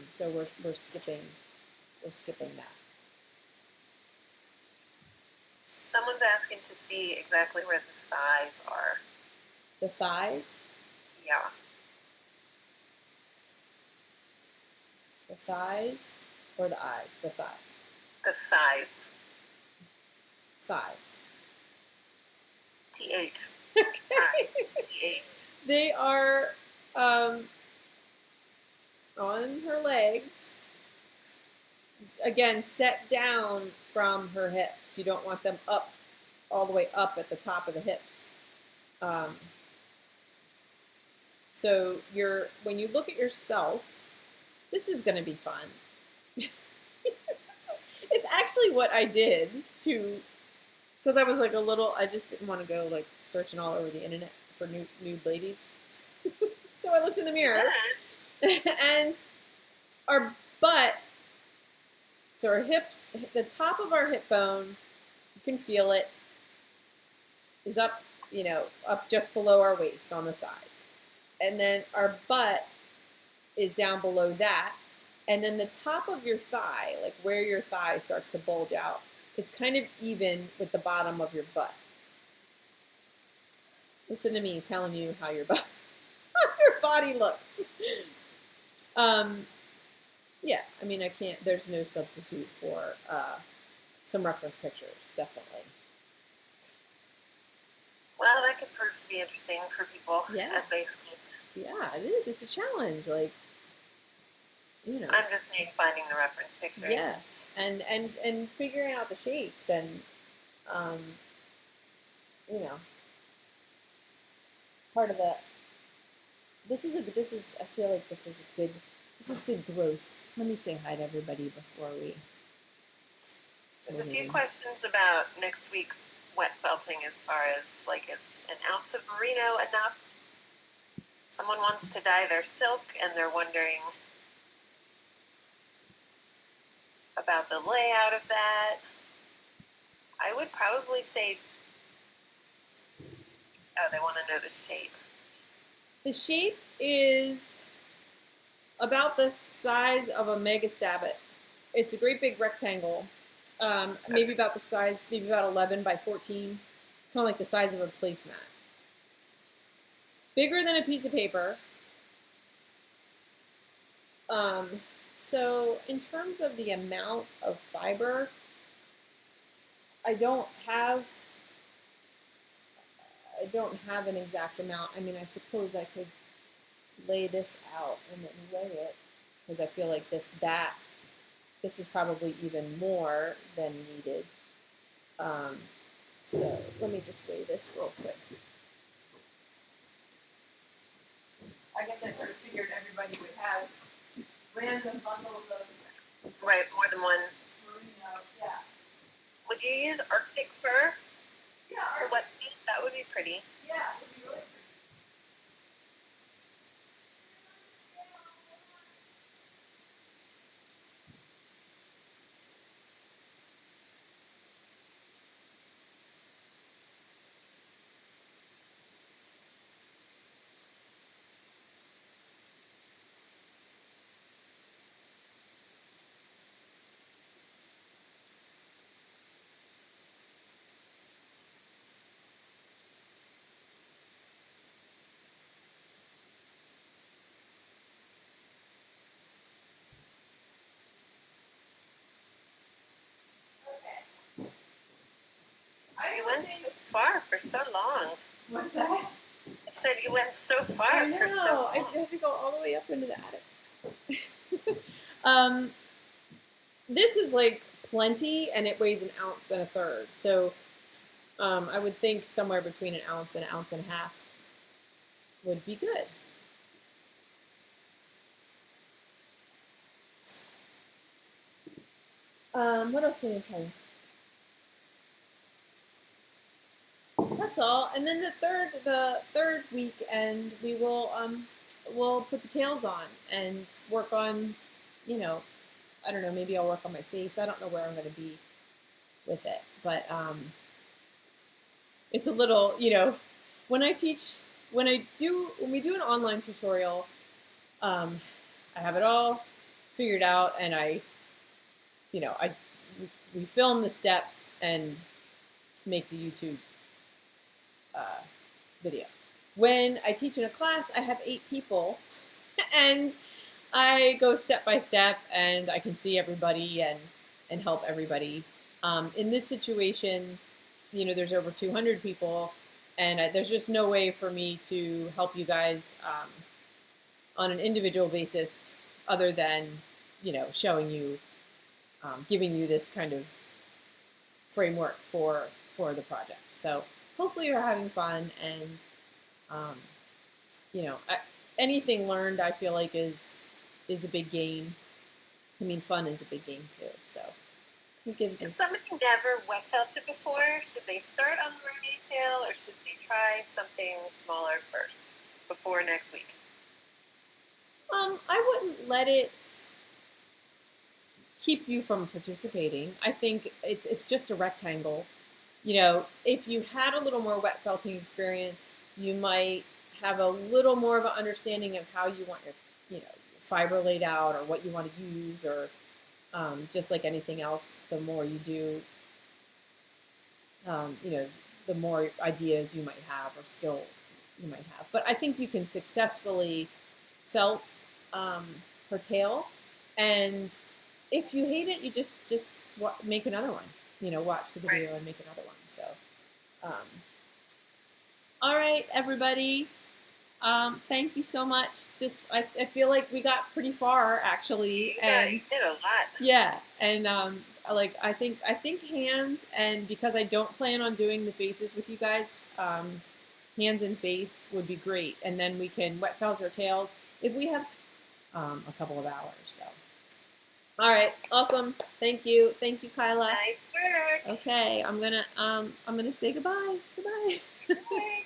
So we're skipping that. Someone's asking to see exactly where the thighs are. The thighs? Yeah. The thighs or the eyes? The thighs. The thighs. thighs. TH. Okay. TH. They are on her legs. Again, set down from her hips. You don't want them up, all the way up at the top of the hips. So when you look at yourself, this is going to be fun. It's actually what I did because I was like I just didn't want to go like searching all over the internet for nude ladies. So I looked in the mirror, and our butt, so our hips, the top of our hip bone, you can feel it, is up, up just below our waist on the sides. And then our butt is down below that. And then the top of your thigh, like where your thigh starts to bulge out, is kind of even with the bottom of your butt. Listen to me telling you how your body looks. Yeah, I mean, there's no substitute for some reference pictures, definitely. Well, that could prove to be interesting for people as they sculpt. Yeah, it is. It's a challenge. Like, I'm just saying, finding the reference pictures. Yes, and figuring out the shapes and, part of the. I feel like this is good growth. Let me say hi to everybody before we. There's a few questions about next week's wet felting as far as, like, is an ounce of merino enough? Someone wants to dye their silk, and they're wondering about the layout of that. I would probably say, they want to know the shape. The shape is about the size of a mega stabbit. It's a great big rectangle. Maybe about the size, maybe about 11 by 14, kind of like the size of a placemat. Bigger than a piece of paper. So in terms of the amount of fiber, I don't have an exact amount. I mean, I suppose I could lay this out and then weigh it, because I feel like this is probably even more than needed. So let me just weigh this real quick. I guess I sort of figured everybody would have random bundles of more than one. merino. Yeah. Would you use Arctic fur? Yeah. To wet paint? That would be pretty. Yeah, it would be really pretty. You went so far for so long. What's that? I said you went so far for so long. I have to go all the way up into the attic. This is like plenty, and it weighs 1.25 ounces. So I would think somewhere between 1 ounce and 1.5 ounces would be good. What else did I tell you? That's all. And then the third weekend, we will we'll put the tails on and work on, I don't know, maybe I'll work on my face. I don't know where I'm going to be with it, but it's a little, when we do an online tutorial, I have it all figured out, and we film the steps and make the YouTube video. When I teach in a class, I have 8 people, and I go step by step, and I can see everybody and help everybody. In this situation, you know, there's over 200 people, and there's just no way for me to help you guys on an individual basis other than, you know, showing you, giving you this kind of framework for the project. So hopefully you're having fun, and um, you know, anything learned I feel like is a big gain. I mean, fun is a big gain too. So it gives If us. somebody never wet felted before, should they start on the mermaid tail, or should they try something smaller first before next week? I wouldn't let it keep you from participating. I think it's just a rectangle. You know, if you had a little more wet felting experience, you might have a little more of an understanding of how you want your, you know, fiber laid out, or what you want to use, or just like anything else, the more you do, you know, the more ideas you might have or skill you might have. But I think you can successfully felt her tail, and if you hate it, you just make another one. You know, watch the video and make another one. So, all right, everybody. Thank you so much. I feel like we got pretty far actually, and you did a lot. Yeah, and like I think hands, and because I don't plan on doing the faces with you guys, hands and face would be great, and then we can wet felt our tails if we have a couple of hours. So, all right, awesome. Thank you, Kyla. Nice work. Okay, I'm gonna say goodbye. Goodbye. Bye.